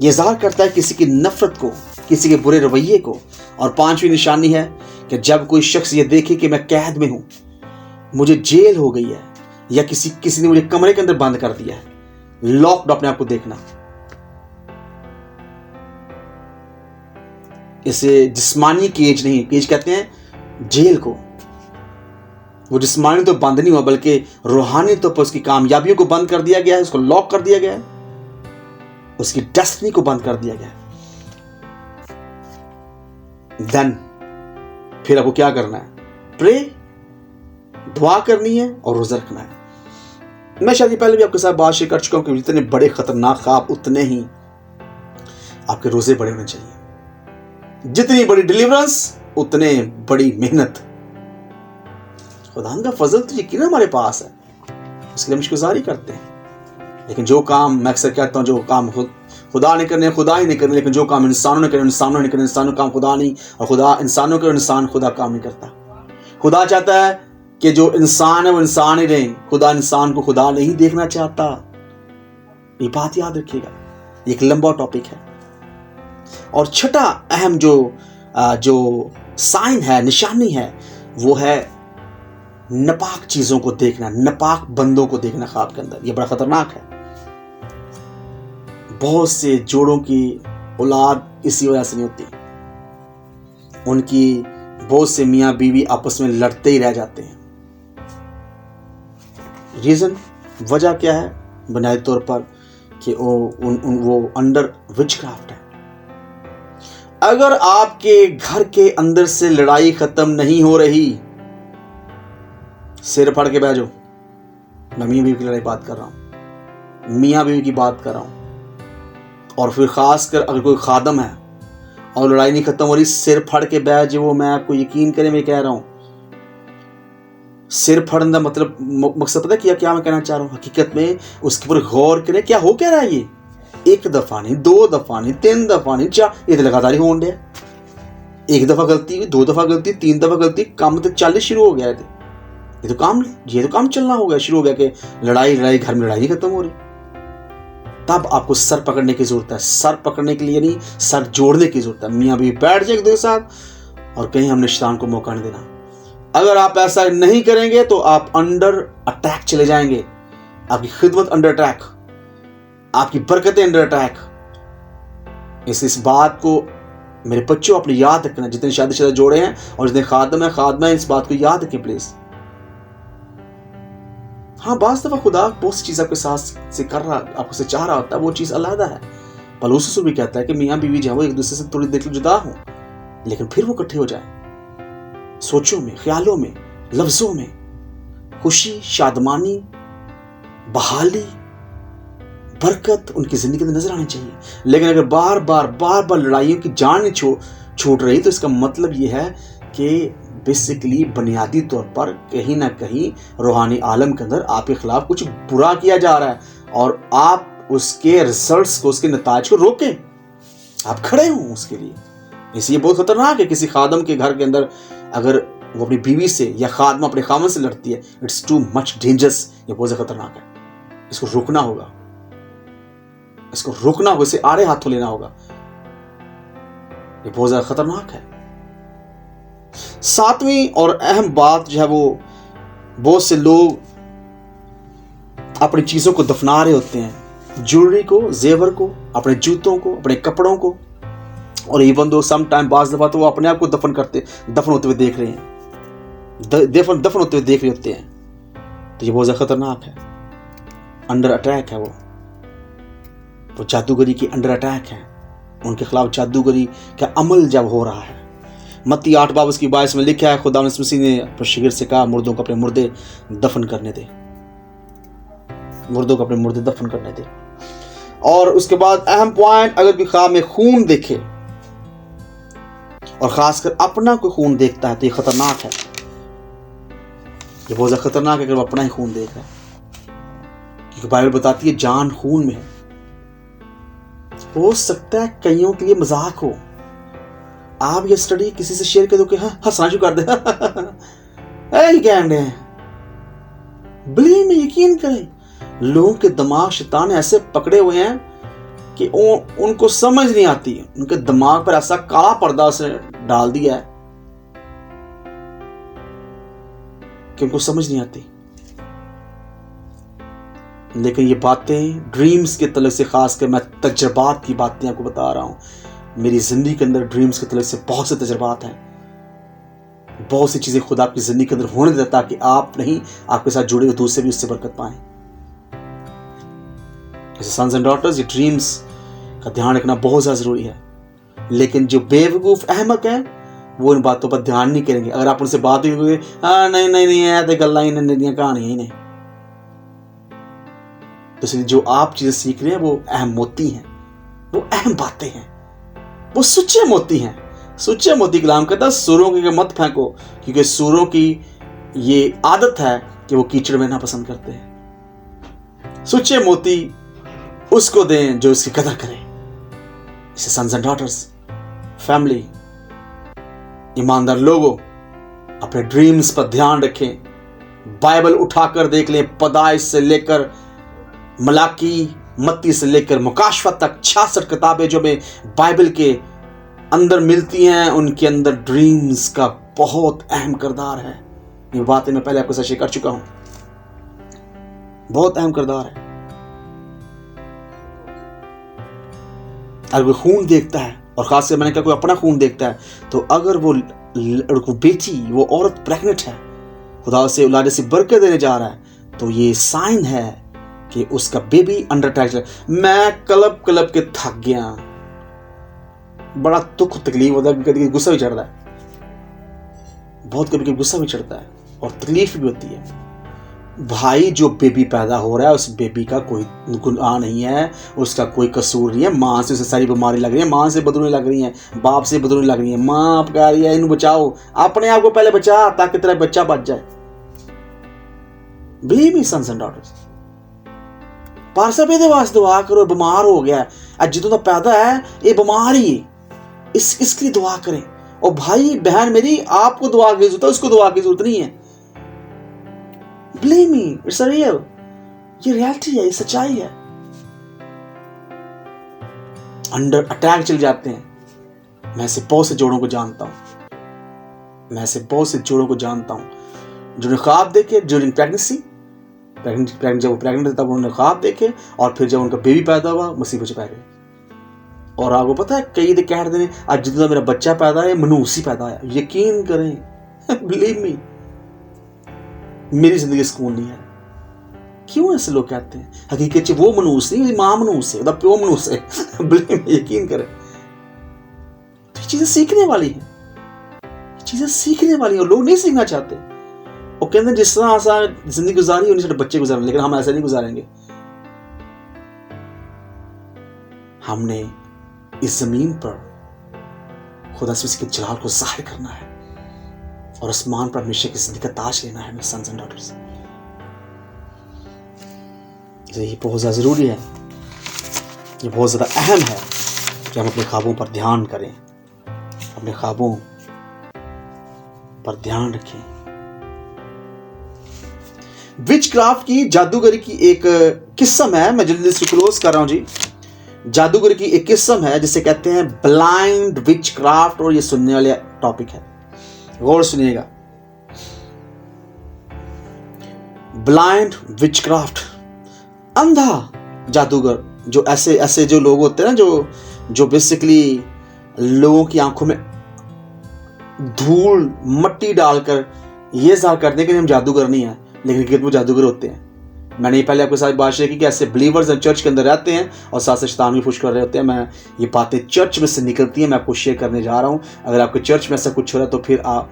A: यह ज़ाहिर करता है किसी की नफरत को, किसी के बुरे रवैये को। और 5वीं निशानी है कि जब कोई शख्स ये देखे कि मैं कैद में हूं, मुझे जेल हो गई है, या किसी ने मुझे कमरे के अंदर बंद कर दिया है, लॉक्ड अपने आप को देखना। इसे जिस्मानी केज नहीं, केज कहते हैं जेल को। वो जिस्मानी तो बंद नहीं हुआ, बल्कि रूहानी तो पर उसकी कामयाबियों को बंद कर दिया गया है, उसको लॉक कर दिया गया है, उसकी डेस्टिनी को बंद कर दिया गया है। देन फिर आपको क्या करना है? प्रे, दुआ करनी है और रोजा रखना है। मैं शायद पहले भी आपके साथ बात शेयर कर चुका हूं कि जितने बड़े खतरनाक ख्वाब उतने ही आपके रोजे बड़े होने चाहिए। जितनी बड़ी डिलीवरेंस उतने बड़ी मेहनत। खुदा का फजल तो यकीन हमारे पास है, इसके लिए हम शुक्रगुजारी करते हैं। लेकिन जो काम मैं अक्सर कहता हूं, जो काम खुदा नहीं करने, खुदा ही नहीं करने, लेकिन जो काम इंसानों ने करने, इंसानों ने करने, इंसानों काम खुदा नहीं, और खुदा इंसानों के, इंसान खुदा काम नहीं करता। खुदा चाहता है कि जो इंसान है वो इंसान ही रहे, खुदा इंसान को खुदा नहीं देखना चाहता। ये बात याद रखिएगा, एक लंबा टॉपिक है। और छठा अहम जो साइन है, निशानी है, वो है नापाक चीजों को देखना, नापाक बंदों को देखना ख्वाब के अंदर, ये बड़ा खतरनाक है। बहुत से जोड़ों की औलाद इसी वजह से नहीं होती। उनकी बहुत से मियाँ बीवी आपस में लड़ते ही रह जाते हैं। रीजन, वजह क्या है? बुनियादी तौर पर कि वो अंडर विचक्राफ्ट है। अगर आपके घर के अंदर से लड़ाई खत्म नहीं हो रही, सिर फाड़ के बैठ जाओ। मैं मियाँ बीवी की लड़ाई बात कर रहा हूं, मियाँ बीवी की बात कर रहा हूं। और फिर खासकर अगर कोई खादम है और लड़ाई नहीं खत्म हो रही, सिर फाड़ के बैठ जाओ। मैं आपको यकीन करें, मैं कह रहा हूं, सिर फाड़ना मतलब मकसद पता है क्या मैं कहना चाह रहा हूं? हकीकत में उसके ऊपर गौर करें, क्या हो क्या रहा है ये। एक दफा नहीं, दो दफा नहीं, तीन दफा नहीं, चार, ये तो लगातार ही होने है। एक दफा गलती हुई, दो दफा गलती, तीन दफा गलती, काम तो 40 शुरू हो गया है। ये तो काम चलना हो गया, शुरू हो गया कि लड़ाई घर में लड़ाई नहीं खत्म हो रही। तब आपको सर पकड़ने की जरूरत है। सर पकड़ने के लिए नहीं, सर जोड़ने की जरूरत है। मियाँ बीवी बैठ जाए एक दूसरे के साथ और कहीं हमने शैतान को मौका नहीं देना। अगर आप ऐसा नहीं करेंगे तो आप अंडर अटैक चले जाएंगे। आपकी खिदमत अंडर अटैक, आपकी बरकतें अंडर अटैक। इस बात को मेरे बच्चों अपनी याद रखना, जितने शादीशुदा जोड़े हैं और जितने खादम है, इस बात को याद रखें प्लीज। हाँ, बास दफा खुदा बहुत सी चीज आपके साथ से कर रहा, आपको से चाह रहा होता है, वो चीज अलग है। पलूस भी कहता है कि मियाँ बीवी जो एक दूसरे से थोड़ी देर जुदा हो, लेकिन फिर वो इकट्ठे हो जाए। सोचों में, ख्यालों में, लफ्जों में खुशी, शादमानी, बहाली, बरकत उनकी जिंदगी में नजर आनी चाहिए। लेकिन अगर बार बार लड़ाइयों की जान छूट रही, तो इसका मतलब यह है कि बेसिकली बुनियादी तौर पर कहीं ना कहीं रूहानी आलम के अंदर आपके खिलाफ कुछ बुरा किया जा रहा है और आप उसके रिजल्ट्स को, उसके नताज को रोकें, आप खड़े हों उसके लिए। इसलिए बहुत खतरनाक है किसी खादम के घर के अंदर अगर वो अपनी बीवी से या खादमा अपने खामन से लड़ती है। It's too much dangerous. ये बहुत ज्यादा खतरनाक है। इसको रोकना होगा, इसे आड़े हाथों लेना होगा। ये बहुत ज्यादा खतरनाक है। सातवीं और अहम बात जो है, वो बहुत से लोग अपनी चीजों को दफना रहे होते हैं, ज्वेलरी को, जेवर को, अपने जूतों को, अपने कपड़ों को, और इवन दो सम टाइम बाज दफा तो वो अपने आप को दफन होते हुए देख रहे हैं, दफन होते हुए देख रहे होते हैं। तो ये बहुत ज्यादा खतरनाक है। अंडर अटैक है वो जादूगरी की अंडर अटैक है। उनके खिलाफ जादूगरी का अमल जब हो रहा है। मत्ती 8 बाब उसकी 22 में लिखा है, खुदा मसीह ने अपने शिगिर से कहा, मुर्दों को अपने मुर्दे दफन करने दे, मुर्दों को अपने मुर्दे दफन करने दे। और उसके बाद अहम पॉइंट, अगर कोई ख्वाब में खून देखे और खासकर अपना कोई खून देखता है तो ये खतरनाक है। ये बहुत ज्यादा खतरनाक है अगर वो अपना ही खून देख रहा है, क्योंकि बाइबल बताती है जान खून में है। हो सकता है कईयों के लिए मजाक हो, आप ये स्टडी किसी से शेयर कर दो कि हंसना शुरू कर दे हैं। बिलीव में, यकीन करें, लोगों के दिमाग शैतान ऐसे पकड़े हुए हैं कि उनको समझ नहीं आती। उनके दिमाग पर ऐसा काला पर्दा उसने डाल दिया है कि उनको समझ नहीं आती। लेकिन ये बातें ड्रीम्स के तलक से, खासकर मैं तजर्बात की बातें आपको बता रहा हूं। मेरी जिंदगी के अंदर ड्रीम्स के तलक से बहुत से तजर्बात हैं। बहुत सी चीजें खुदा आपकी जिंदगी के अंदर होने देता ताकि आप नहीं, आपके साथ जुड़े हुए दूसरे भी उससे बरकत पाएं। जैसे सन्स एंड डॉटर्स, ये ड्रीम्स का ध्यान रखना बहुत ज्यादा जरूरी है। लेकिन जो बेवकूफ अहमक है वो इन बातों पर ध्यान नहीं करेंगे। अगर आप उनसे बात हुई, हाँ नहीं ऐसे गल्ला ही नहीं, कहानी ही नहीं। तो इसलिए जो आप चीजें सीख रहे हैं वो अहम मोती हैं, वो अहम बातें हैं, वो सुच्चे मोती हैं। सुच्चे मोती कलाम कहता है सूरों की मत फेंको, क्योंकि सूरों की ये आदत है कि वो कीचड़ में ना पसंद करते हैं। सुच्चे मोती उसको दें जो इसकी कदर करे। इसे सन्स एंड डॉटर्स, फैमिली, ईमानदार लोगों, अपने ड्रीम्स पर ध्यान रखें। बाइबल उठाकर देख लें, पैदाइश से लेकर मलाकी, मत्ती से लेकर मुकाशफा तक 66 किताबें जो हमें बाइबल के अंदर मिलती हैं, उनके अंदर ड्रीम्स का बहुत अहम किरदार है। ये बातें मैं पहले आपके साथ शेयर कर चुका हूं। बहुत अहम किरदार है। अगर कोई खून देखता है, और खासकर मैंने कहा कोई अपना खून देखता है, तो अगर वो बेटी, वो औरत प्रेग्नेंट है, खुदा से औलाद से बरकत देने जा रहा है, तो ये साइन है कि उसका बेबी अंडर अटैक। मैं कलब कलब के थक गया। बड़ा दुख तकलीफ होता है, कभी गुस्सा भी चढ़ता है, बहुत कभी गुस्सा भी चढ़ता है और तकलीफ भी होती है। भाई, जो बेबी पैदा हो रहा है उस बेबी का कोई गुनाह नहीं है, उसका कोई कसूर नहीं है। माँ से उसे सारी बीमारी लग रही है, माँ से बदबू लग रही है, बाप से बदबू लग रही है। माँ आप कह रही है इन्हें बचाओ, अपने आप को पहले बचा ताकि तेरा बच्चा बच जाए। Believe me, sons and daughters, पारसा पे दे वास्ते दुआ करो। बीमार हो गया है, जितों तक पैदा है ये बीमार ही, इसके लिए दुआ करें। और भाई बहन मेरी, आपको दुआ की जरूरत है, उसको दुआ की जरूरत नहीं है। Believe me, it's a real, ये रियलिटी है, ये सच्चाई है। अंडर अटैक चल जाते हैं। मैं ऐसे बहुत से जोड़ों को जानता हूं, जिन्होंने ख्वाब देखे ड्यूरिंग प्रेगनेंसी, जब वो प्रेग्नेंट था तब उन्होंने ख्वाब देखे, और फिर जब उनका बेबी पैदा हुआ मुसीबत पै गए। और आपको पता है कई तो कह रहे हैं आज जितना मेरा बच्चा पैदा है मनूस ही पैदा है। यकीन करें, बिलीव मी, मेरी जिंदगी सुकून नहीं है। क्यों ऐसे लोग कहते हैं? हकीकत वो मनूस नहीं, मां मनूस है, प्यो मनूस है। बिलीव मी, यकीन करें, तो चीजें सीखने वाली हैं, और लोग नहीं सीखना चाहते। वो कहते हैं जिस तरह आसान जिंदगी गुजारी उन्हीं सारे बच्चे गुजारेंगे, लेकिन हम ऐसा नहीं गुजारेंगे। हमने इस जमीन पर खुदा से के जलाल को जाहिर करना है और आसमान पर हमेशा की जिंदगी का ताज लेना है। मेरे सन्स एंड डॉटर्स, ये बहुत ज्यादा जरूरी है, ये बहुत ज्यादा अहम है कि हम अपने ख्वाबों पर ध्यान करें, अपने ख्वाबों पर ध्यान रखें। विचक्राफ्ट की, जादूगरी की एक किस्म है, मैं जल्दी से क्लोज कर रहा हूं जी। जादूगरी की एक किस्म है जिसे कहते हैं ब्लाइंड विचक्राफ्ट, और ये सुनने वाले टॉपिक है, गौर सुनिएगा। ब्लाइंड विचक्राफ्ट, अंधा जादूगर, जो ऐसे जो लोग होते हैं ना, जो बेसिकली लोगों की आंखों में धूल मट्टी डालकर ये जाहिर करते हैं कि हम जादूगर नहीं है, लेकिन हकीकत में जादूगर होते हैं। मैंने ये पहले आपके साथ बात शेयर की कि ऐसे बिलीवर्स चर्च के अंदर रहते हैं और साथ साथ शैतान भी खुश कर रहे होते हैं। मैं ये बातें चर्च में से निकलती हैं, मैं आपको शेयर करने जा रहा हूं। अगर आपके चर्च में ऐसा कुछ हो रहा है तो फिर आप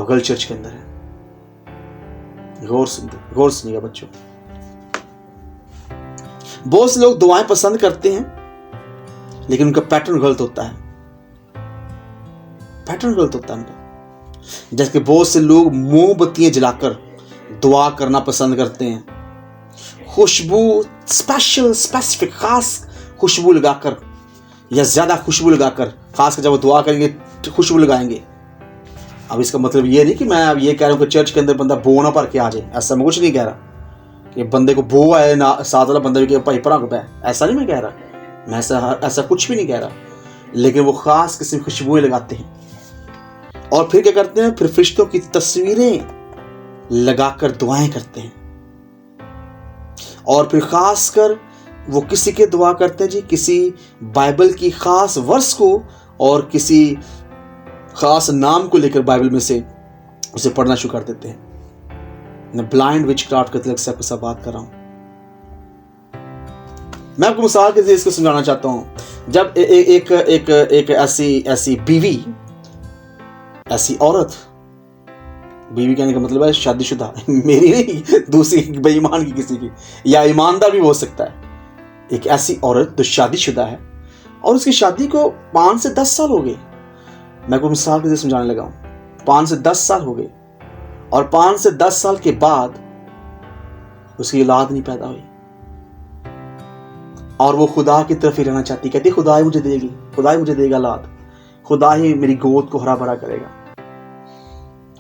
A: गलत चर्च के अंदर हैं। गौर सुनिएगा बच्चों। बहुत से लोग दुआएं पसंद करते हैं, लेकिन उनका पैटर्न गलत होता है। उनका, जैसे बहुत से लोग मोमबत्तियां जलाकर दुआ करना पसंद करते हैं, खुशबू स्पेसिफिक खास खुशबू लगाकर या ज्यादा खुशबू लगाकर, खासकर जब वो दुआ करेंगे खुशबू लगाएंगे। अब इसका मतलब ये नहीं कि मैं अब ये कह रहा हूं कि चर्च के अंदर बंदा बो ना भर के आ जाए, ऐसा मैं कुछ नहीं कह रहा कि बंदे को बो आए ना साथ वाला बंदा भी कहे भाई परा को पै, ऐसा नहीं मैं कह रहा, मैं ऐसा कुछ भी नहीं कह रहा। लेकिन वो खास किस्म की खुशबुएं लगाते हैं और फिर क्या करते हैं, फिर फरिश्तों की तस्वीरें लगाकर दुआएं करते हैं। और फिर खासकर वो किसी के दुआ करते हैं जी, किसी बाइबल की खास वर्स को और किसी खास नाम को लेकर बाइबल में से उसे पढ़ना शुरू कर देते हैं। मैं ब्लाइंड विचक्राफ्ट के तलक से आपके साथ बात कर रहा हूं। मैं आपको मिसाल के जरिए इसको समझाना चाहता हूं। जब एक ऐसी बीवी, ऐसी औरत, बीवी कहने का मतलब है शादीशुदा, मेरी नहीं, दूसरी बेईमान की, किसी की, या ईमानदार भी हो सकता है। एक ऐसी औरत जो शादीशुदा है और उसकी शादी को 5 से 10 साल हो गए। मैं आपको मिसाल के जरिए समझाने लगा हूं। 5 से 10 साल हो गए और 5 से 10 साल के बाद उसकी औलाद नहीं पैदा हुई और वो खुदा की तरफ ही रहना चाहती। कहती खुदा ही मुझे देगी, खुदा ही मुझे देगा औलाद, खुदा ही मेरी गोद को हरा भरा करेगा।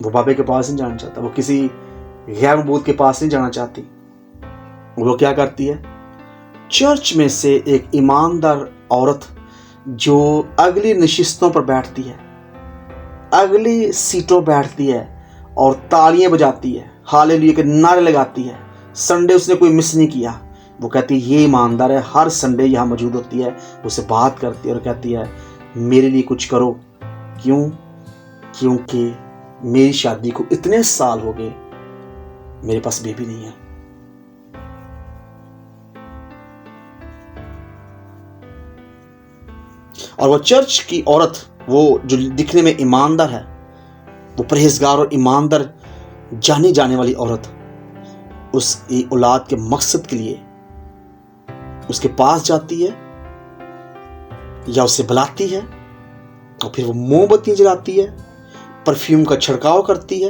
A: वो बाबे के पास नहीं जाना चाहता, वो किसी गैर मबूद के पास नहीं जाना चाहती। वो क्या करती है, चर्च में से एक ईमानदार औरत जो अगली नशिस्तों पर बैठती है, अगली सीटों बैठती है और तालियां बजाती है, हालेलुया के नारे लगाती है। संडे उसने कोई मिस नहीं किया। वो कहती है ये ईमानदार है, हर संडे यहाँ मौजूद होती है, उससे बात करती है और कहती है मेरे लिए कुछ करो। क्यों? क्योंकि मेरी शादी को इतने साल हो गए, मेरे पास बेबी नहीं है। और वो चर्च की औरत, वो जो दिखने में ईमानदार है, वो परहेजगार और ईमानदार जानी जाने वाली औरत, उस औलाद के मकसद के लिए उसके पास जाती है या उसे बुलाती है और फिर वो मोमबत्ती जलाती है, परफ्यूम का छिड़काव करती है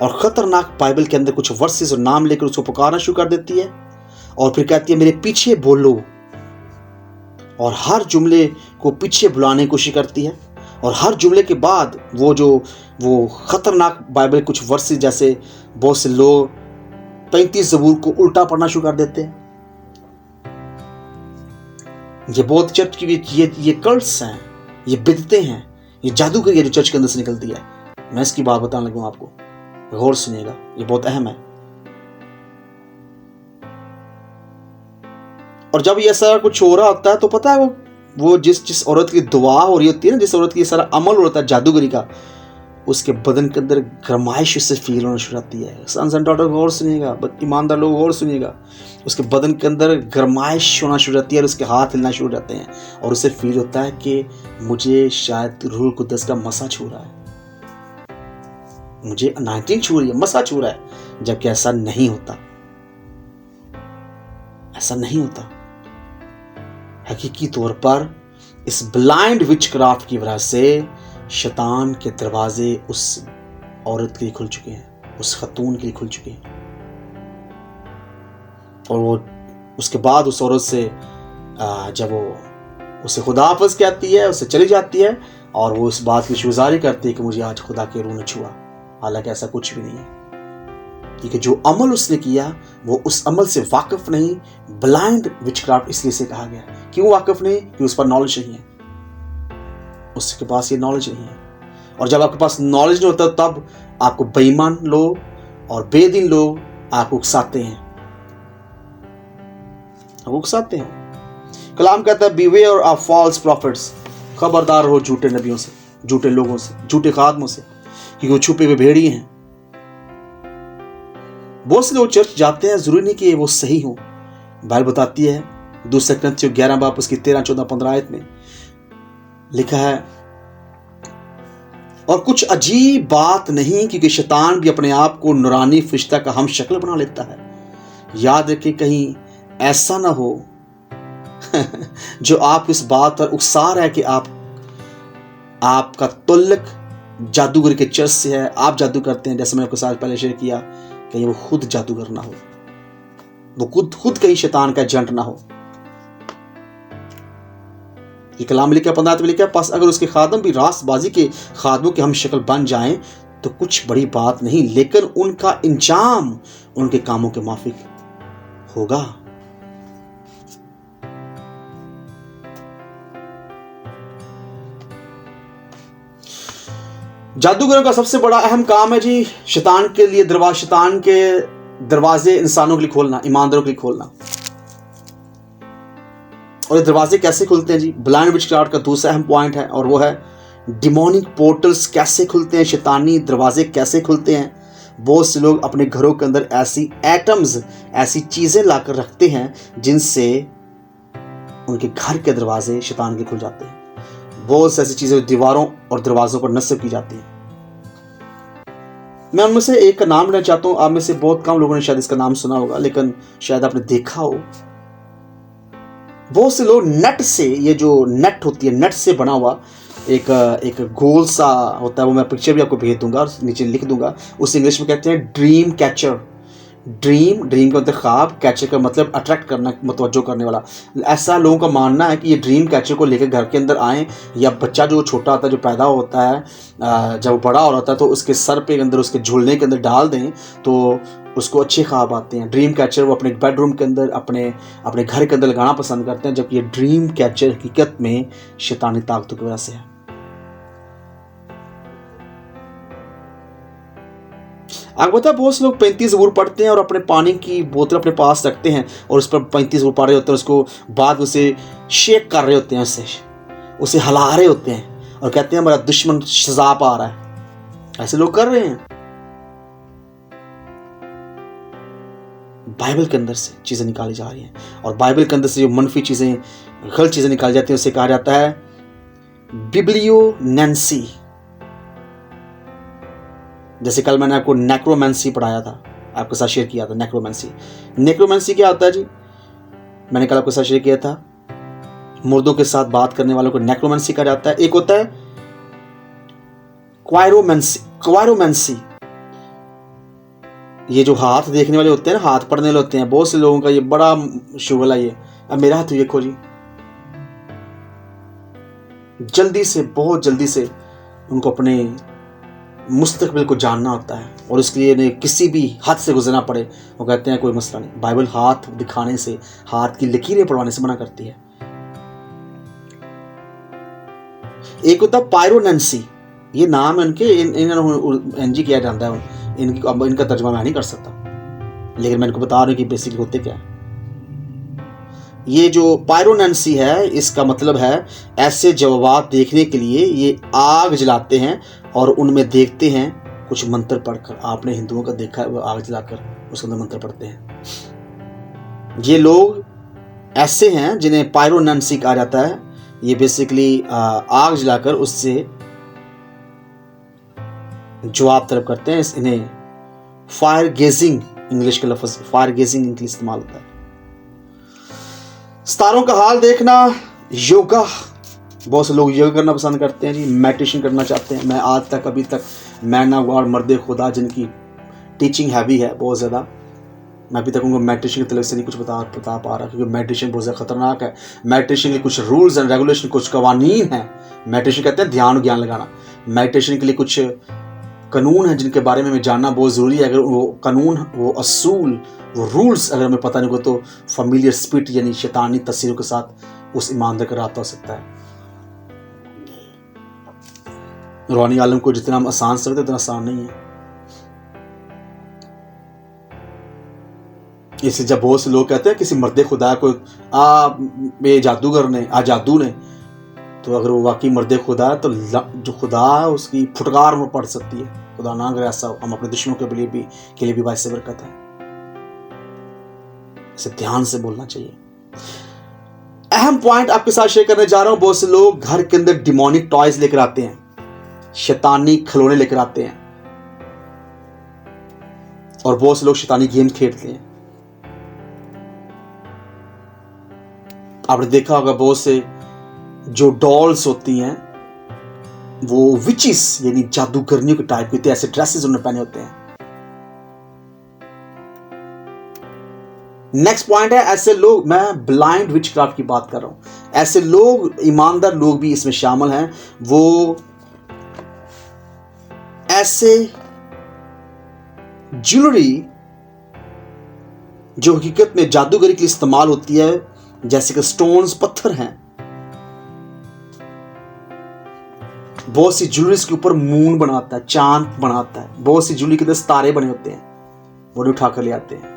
A: और खतरनाक बाइबल के अंदर कुछ वर्सेस और नाम लेकर उसको पुकारना शुरू कर देती है और फिर कहती है मेरे पीछे बोलो, और हर जुमले को पीछे बुलाने की कोशिश करती है। और हर जुमले के बाद वो खतरनाक बाइबल कुछ वर्सेस, जैसे बहुत से लोग 35 ज़बूर को उल्टा पढ़ना शुरू कर देते हैं। ये बौद्ध चर्च की ये कल्ट्स हैं, ये बिदतें हैं, ये जादूगरी है जो चर्च के अंदर से निकलती है। मैं इसकी बात बताने लगूँ आपको, गौर सुनिएगा, ये बहुत अहम है। और जब ये सारा कुछ हो रहा होता है तो पता है वो जिस औरत की दुआ हो रही होती है ना, जिस औरत की सारा अमल होता है जादूगरी का, उसके बदन के अंदर गरमाइश उससे फील होना शुरू होती है। सन्स एंड डॉटर गौर सुनिएगा, ईमानदार लोग गौर सुनिएगा, उसके बदन के अंदर गरमाइश होना शुरू होती है और उसके हाथ हिलना शुरू हो जाते हैं और उसे फील होता है कि मुझे शायद रूह कुद्दस का मसा छू रहा है, मुझे 19 छू रही है, मसा छू रहा है। जबकि ऐसा नहीं होता, ऐसा नहीं होता। हकीकी तौर पर इस ब्लाइंड विचक्राफ्ट की वजह से शैतान के दरवाजे उस औरत के लिए खुल चुके हैं, उस खतून के लिए खुल चुके हैं। और वो उसके बाद उस औरत से जब वो उसे खुदा हाफ़िज़ कहती है, उसे चली जाती है और वो इस बात की शुक्रगुज़ारी करती है कि मुझे आज खुदा के रूह ने छुआ। हालांकि ऐसा कुछ भी नहीं है, क्योंकि जो अमल उसने किया वो उस अमल से वाकिफ नहीं, ब्लाइंड विचक्राफ्ट इसलिए से कहा गया। क्यों वाकिफ नहीं? क्योंकि उस पर नॉलेज नहीं है, उसके पास ये नॉलेज नहीं है। और जब आपके पास नॉलेज नहीं होता तब आपको बेईमान लोग और बेदीन लोग आपको उकसाते हैं, कलाम कहता है बीवेयर ऑफ फॉल्स प्रॉफिट्स, खबरदार हो झूठे नबियों से, झूठे लोगों से, झूठे खादमों से, क्योंकि वो छुपे हुए भेड़िए हैं। बहुत से लोग चर्च जाते हैं, जरूरी नहीं कि वो सही हो। बाइबल बताती है 2 कुरिन्थियों 11 बाब उसकी 13, 14, 15 आयत में लिखा है, और कुछ अजीब बात नहीं, क्योंकि शैतान भी अपने आप को नूरानी फरिश्ता का हम शक्ल बना लेता है। याद रखें कहीं ऐसा ना हो जो आप इस बात पर उकसा रहा है कि आपका तुल्लक जादूगर के चर्च से है, आप जादू करते हैं। जैसे मैंने कुछ साल पहले शेयर किया, कहीं वो खुद जादूगर ना हो, वो खुद कहीं शैतान का एजेंट ना हो। ये कलाम लिखा 15 में लिखा, पास अगर उसके खादम भी रास्तबाजी के खादमों की हम शक्ल बन जाएं तो कुछ बड़ी बात नहीं, लेकिन उनका इंजाम उनके कामों के माफिक होगा। जादूगरों का सबसे बड़ा अहम काम है जी शैतान के दरवाजे इंसानों के लिए खोलना, ईमानदारों के लिए खोलना। और ये दरवाजे कैसे खुलते हैं जी? ब्लाइंड विचक्राफ्ट का दूसरा अहम पॉइंट है और वो है डिमोनिक पोर्टल्स कैसे खुलते हैं, शैतानी दरवाजे कैसे खुलते हैं। बहुत से लोग अपने घरों के अंदर ऐसी एटम्स, ऐसी चीजें लाकर रखते हैं जिनसे उनके घर के दरवाजे शैतान के खुल जाते हैं। बहुत सी ऐसी चीजें दीवारों और दरवाजों पर नस्ब की जाती हैं। मैं उनमें से एक का नाम लेना चाहता हूं। आप में से बहुत कम लोगों ने शायद इसका नाम सुना होगा, लेकिन शायद आपने देखा हो। बहुत से लोग नेट से, ये जो नेट होती है, नेट से बना हुआ एक गोल सा होता है, वो मैं पिक्चर भी आपको भेज दूंगा और नीचे लिख दूंगा। उस इंग्लिश में कहते हैं ड्रीम कैचर। ड्रीम का मतलब ख्वाब, कैचर का मतलब अट्रैक्ट करना, मतवज्जो करने वाला। ऐसा लोगों का मानना है कि ये ड्रीम कैचर को लेकर घर के अंदर आएँ, या बच्चा जो छोटा होता है, जो पैदा होता है, जब वो बड़ा हो रहा होता है तो उसके सर पे अंदर, उसके झूलने के अंदर डाल दें तो उसको अच्छे ख्वाब आते हैं। ड्रीम कैचर वो अपने बेडरूम के अंदर, अपने घर के अंदर लगाना पसंद करते हैं, जबकि ये ड्रीम कैचर हकीकत में शैतानी ताकतों की वजह से है। आपको पता है बहुत से लोग 35 ज़बूर पढ़ते हैं और अपने पानी की बोतल अपने पास रखते हैं और उस पर 35 ज़बूर पढ़ रहे होते हैं, उसको बाद उसे शेक कर रहे होते हैं, उसे हिला रहे होते हैं और कहते हैं हमारा दुश्मन सजा पा रहा है। ऐसे लोग कर रहे हैं। बाइबल के अंदर से चीज़ें निकाली जा रही हैं और बाइबल के अंदर से जो मनफी चीज़ें, गलत चीज़ें निकाली जाती हैं, उसे कहा जाता है बिब्लियोनेंसी। जैसे कल मैंने आपको नेक्रोमेंसी पढ़ाया था, आपके साथ शेयर किया था नेक्रोमेंसी। नेक्रोमेंसी क्या होता है जी? मैंने कल आपके साथ शेयर किया था, मुर्दों के साथ बात करने वालों को नेक्रोमेंसी कहा जाता है। एक होता है क्वायरोमेंसी, ये जो हाथ देखने वाले होते हैं ना, हाथ पढ़ने वाले होते हैं, बहुत से लोगों का ये बड़ा शुगल है। ये अब मेरा हाथ देखो जी, जल्दी से, बहुत जल्दी से उनको अपने मुस्तकबिल को जानना होता है और उसके लिए इन्हें किसी भी हद से गुजरना पड़े, वो कहते हैं कोई मसला नहीं। बाइबल हाथ दिखाने से, हाथ की लकीरें पढ़वाने से मना करती है। एक होता है पायरोनेंसी, ये नाम है उनके, इन्होंने एनजी किया जाता है इनका तर्जुमा मैं नहीं कर सकता, लेकिन मैं इनको बता रहा हूं कि बेसिकली होते क्या है। ये जो पायरोनेंसी है, इसका मतलब है ऐसे जवाब देखने के लिए ये आग जलाते हैं और उनमें देखते हैं कुछ मंत्र पढ़कर। आपने हिंदुओं का देखा है, वो आग जलाकर उसके अंदर मंत्र पढ़ते हैं। ये लोग ऐसे हैं जिन्हें पायरोनेंसी कहा जाता है। ये बेसिकली आग जलाकर उससे जवाब तलब करते हैं। इन्हें फायर गेजिंग, इंग्लिश का लफ्ज फायर गेजिंग इनके लिए इस्तेमाल होता है। सितारों का हाल देखना, योगा, बहुत से लोग योगा करना पसंद करते हैं जी, मेडिटेशन करना चाहते हैं। मैं आज तक, अभी तक मैन ऑफ गॉड, मर्द खुदा, जिनकी टीचिंग हैवी है बहुत ज़्यादा, मैं अभी तक उनको मेडिटेशन की तरफ से नहीं कुछ बता पा रहा, क्योंकि मेडिटेशन बहुत ज़्यादा खतरनाक है। मेडिटेशन के कुछ रूल्स एंड रेगुलेशन, कुछ कवानीन हैं। मेडिटेशन कहते हैं ध्यान और ज्ञान लगाना। मेडिटेशन के लिए कुछ कानून हैं जिनके बारे में हमें जानना बहुत ज़रूरी है। अगर वो कानून, वो असूल, वो रूल्स अगर हमें पता नहीं हो तो फैमिलियर स्पिरिट यानी शैतानी तस्वीरों के साथ उस ईमानदार का रास्ता हो सकता है। रूहानी आलम को जितना हम आसान समझते उतना आसान नहीं है। इसलिए जब बहुत से लोग कहते हैं किसी मर्द खुदा को जादूगर ने, जादू ने, तो अगर वो वाकई मर्द खुदा है तो जो खुदा है उसकी फुटकार में पड़ सकती है। खुदा ना करे ऐसा, हम अपने दुश्मनों के लिए भी बाइस बरकत है। इसे ध्यान से बोलना चाहिए। अहम पॉइंट आपके साथ शेयर करने जा रहा हूं। बहुत से लोग घर के अंदर डिमोनिक टॉयज लेकर आते हैं, शैतानी खिलौने लेकर आते हैं, और बहुत से लोग शैतानी गेम खेलते हैं। आपने देखा होगा बहुत से जो डॉल्स होती हैं वो विचिस यानी जादूगरनियों के टाइप के, ऐसे ड्रेसेस उन्होंने पहने होते हैं। नेक्स्ट पॉइंट है, ऐसे लोग, मैं ब्लाइंड विचक्राफ्ट की बात कर रहा हूं। ऐसे लोग, ईमानदार लोग भी इसमें शामिल हैं। वो ऐसे ज्वेलरी जो हकीकत में जादूगरी के लिए इस्तेमाल होती है, जैसे कि स्टोन्स, पत्थर हैं, बहुत सी ज्वेलरीज के ऊपर मून बनाता है, चांद बनाता है, बहुत सी ज्वेलरी के अंदर तारे बने होते हैं, वो उठा कर ले आते हैं।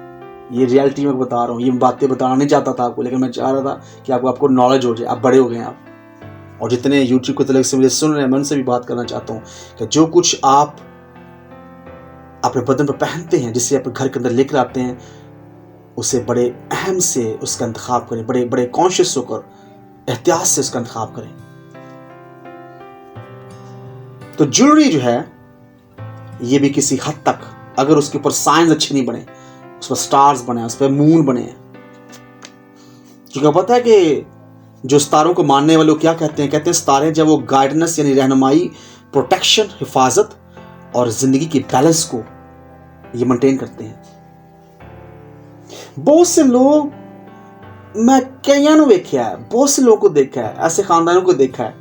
A: ये रियलिटी में बता रहा हूँ, ये बातें बताना नहीं चाहता था आपको, लेकिन मैं चाह रहा था कि आपको नॉलेज हो जाए। आप बड़े हो गए हैं आप, और जितने यूट्यूब की तरफ से मुझे सुन रहे हैं, मैं उनसे भी बात करना चाहता हूँ कि जो कुछ आप अपने बदन पर पहनते हैं, जिससे अपने घर के अंदर लेकर आते हैं, उसे बड़े अहम से उसका इंतखाब करें, बड़े बड़े कॉन्शियस होकर एहतियात से उसका इंतखाब करें। तो ज्वेलरी जो है ये भी किसी हद तक, अगर उसके ऊपर साइंस अच्छे नहीं बने, उस पर स्टार्स बने, उस पर मून बने, क्योंकि पता है कि जो सितारों को मानने वाले क्या कहते हैं सितारे जब वो गाइडेंस यानी रहनुमाई, प्रोटेक्शन, हिफाजत और जिंदगी की बैलेंस को ये मेंटेन करते हैं। बहुत से लोग, मैं कईयां को देखा है, बहुत से लोगों को देखा है, ऐसे खानदानों को देखा है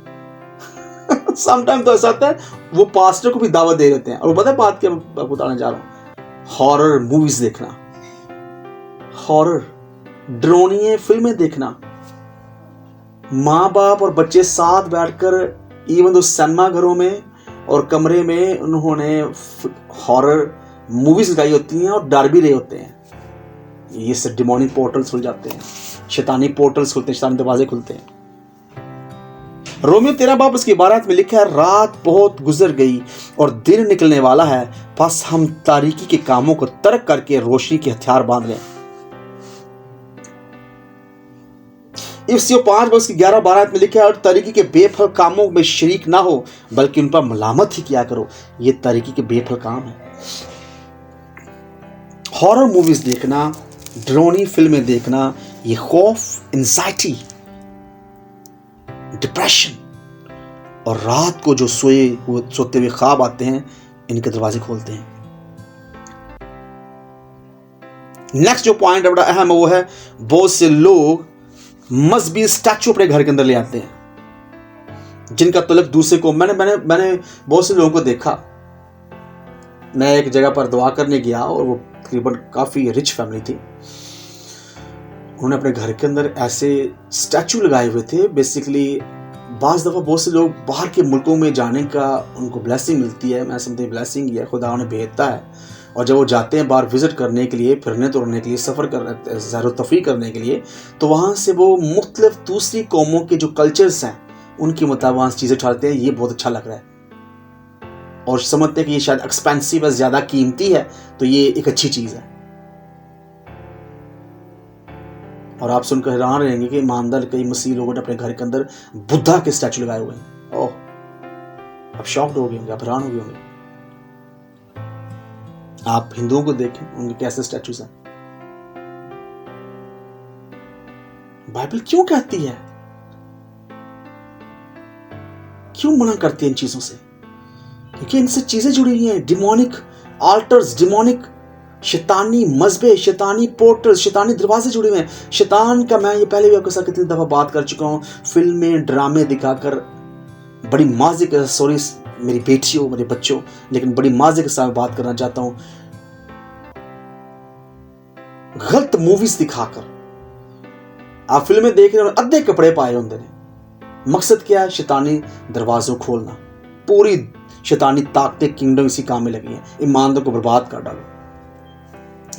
A: समटाइम तो ऐसा होता है वो पास्टर को भी दावत दे देते हैं। और वो पता है बात क्या मैं बताने जा रहा हूं, हॉरर मूवीज देखना, हॉरर ड्रोनिये फिल्में देखना, माँ बाप और बच्चे साथ बैठकर इवन तो सिनेमा घरों में और कमरे में उन्होंने हॉरर मूवीज दिखाई होती हैं और डर भी रहे होते हैं। ये से डिमोनिक पोर्टल्स खुल जाते हैं, शैतानी पोर्टल्स खुलते हैं, शैतानी दरवाजे खुलते हैं। रोमियो 13 बाब उसकी 12 में लिखा है, रात बहुत गुजर गई और दिन निकलने वाला है, बस हम तारीकी के कामों को तर्क करके रोशनी के हथियार बांध लें। इफ्सियों 5 बाब उसकी 11-12 में लिखा है, और तारीकी के बेफल कामों में शरीक ना हो बल्कि उन पर मलामत ही किया करो। ये तारीकी के बेफल काम है। हॉरर मूवीज देखना, डरावनी फिल्में देखना, ये खौफ, एंजाइटी, डिप्रेशन और रात को जो सोते हुए ख्वाब आते हैं, इनके दरवाजे खोलते हैं। नेक्स्ट जो पॉइंट बड़ा अहम है वो है, बहुत से लोग मजहबी स्टैचू अपने घर के अंदर ले आते हैं जिनका तल्लुक दूसरे को। मैंने बहुत से लोगों को देखा। मैं एक जगह पर दुआ करने गया और वो तकरीबन काफी रिच फैमिली थी। उन्होंने अपने घर के अंदर ऐसे स्टैचू लगाए हुए थे। बेसिकली बाज़ दफ़ा बहुत से लोग बाहर के मुल्कों में जाने का उनको ब्लेसिंग मिलती है। मैं समझती हूँ ब्लेसिंग ही है, खुदा उन्हें भेजता है। और जब वो जाते हैं बाहर विज़िट करने के लिए, फिरने तोड़ने के लिए, सफ़र कर सैर व तफरीह करने के लिए, तो वहाँ से वो मुख्तलिफ दूसरी कौमों के जो कल्चर्स हैं उनके मुताबिक वहाँ से चीज़ें उठाते हैं। ये बहुत अच्छा लग रहा है और समझते हैं कि ये शायद एक्सपेंसिव है, ज़्यादा कीमती है, तो ये एक अच्छी चीज़ है। और आप सुनकर हैरान रहेंगे कि ईमानदार कई मसीह लोगों ने अपने घर के अंदर बुद्धा के स्टैचू लगाए हुए हैं। ओह, आप शॉक्ड हो गए होंगे, आप हैरान हो गए होंगे। आप हिंदुओं को देखें, उनके कैसे स्टैचूज हैं। बाइबल क्यों कहती है, क्यों मना करती है इन चीजों से? क्योंकि इनसे चीजें जुड़ी हुई हैं। डिमोनिक आल्टर्स, डिमोनिक शैतानी मजबे, शैतानी पोर्टल्स, शैतानी दरवाजे जुड़े हुए हैं। शैतान का मैं ये पहले भी आपके साथ कितनी दफा बात कर चुका हूँ। फिल्में, ड्रामे दिखाकर बड़ी माजी के, सॉरी मेरी बेटियों, मेरे बच्चों, लेकिन बड़ी माजी के साथ बात करना चाहता हूँ। गलत मूवीज दिखाकर आप फिल्में देख रहे हो, अद्धे कपड़े पाए होंगे ने। मकसद क्या है? शैतानी दरवाजों खोलना। पूरी शैतानी ताकतें किंगडम इसी काम में लगी हैं, ईमानदार को बर्बाद कर डालो।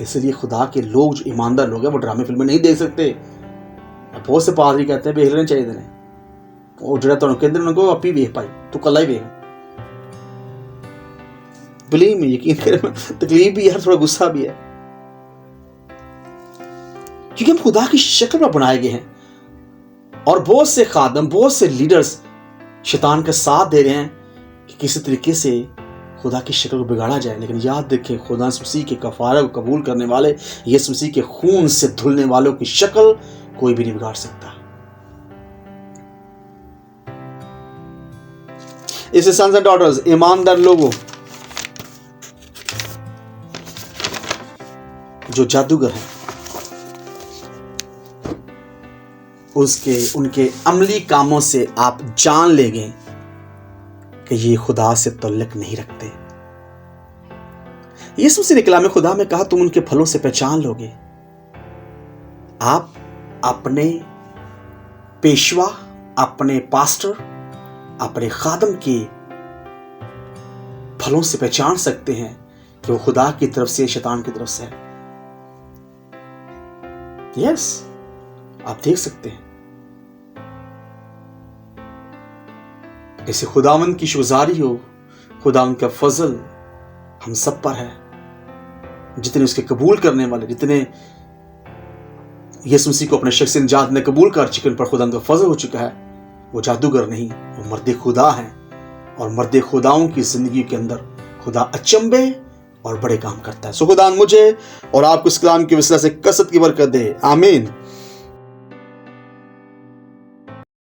A: इसलिए खुदा के लोग जो ईमानदार लोग हैं वो ड्रामे फिल्में नहीं देख सकते। बहुत से पादरी कहते हैं बेहलने चाहिए ने, वो जो कहते हैं उनको अपी वेख पाई, तू कला ही वेख। बिलीव में यकीन करे, तकलीफ भी है, थोड़ा गुस्सा भी है, क्योंकि हम खुदा की शक्ल में बनाए गए हैं। और बहुत से खादम, बहुत से लीडर्स शैतान का साथ दे रहे हैं कि किसी तरीके से खुदा की शक्ल को बिगाड़ा जाए। लेकिन याद रखें, खुदा मसीह के कफारा को कबूल करने वाले, यीशु मसीह के खून से धुलने वालों की शक्ल कोई भी नहीं बिगाड़ सकता। इसे सन्स एंड डॉटर्स, ईमानदार लोगों, जो जादूगर हैं, उनके अमली कामों से आप जान लेंगे कि ये खुदा से तल्लुक नहीं रखते। यीशु मसीह ने कलाम खुदा में कहा, तुम उनके फलों से पहचान लोगे। आप अपने पेशवा, अपने पास्टर, अपने खादम के फलों से पहचान सकते हैं कि वो खुदा की तरफ से, शैतान की तरफ से है। यस, आप देख सकते हैं। ऐसे खुदावंद की शुक्रगुजारी हो, खुदावंद का फजल हम सब पर है। जितने उसके कबूल करने वाले, जितने यीशु मसीह को अपने शख्स निजात में कबूल कर चुके, उन पर खुदावंद का फजल हो चुका है। वो जादूगर नहीं, वो मर्द खुदा हैं। और मर्द खुदाओं की जिंदगी के अंदर खुदा अचंबे और बड़े काम करता है। सो खुदा मुझे और आपको इस कलाम के वसीला से कसरत की बरकत दे। आमीन।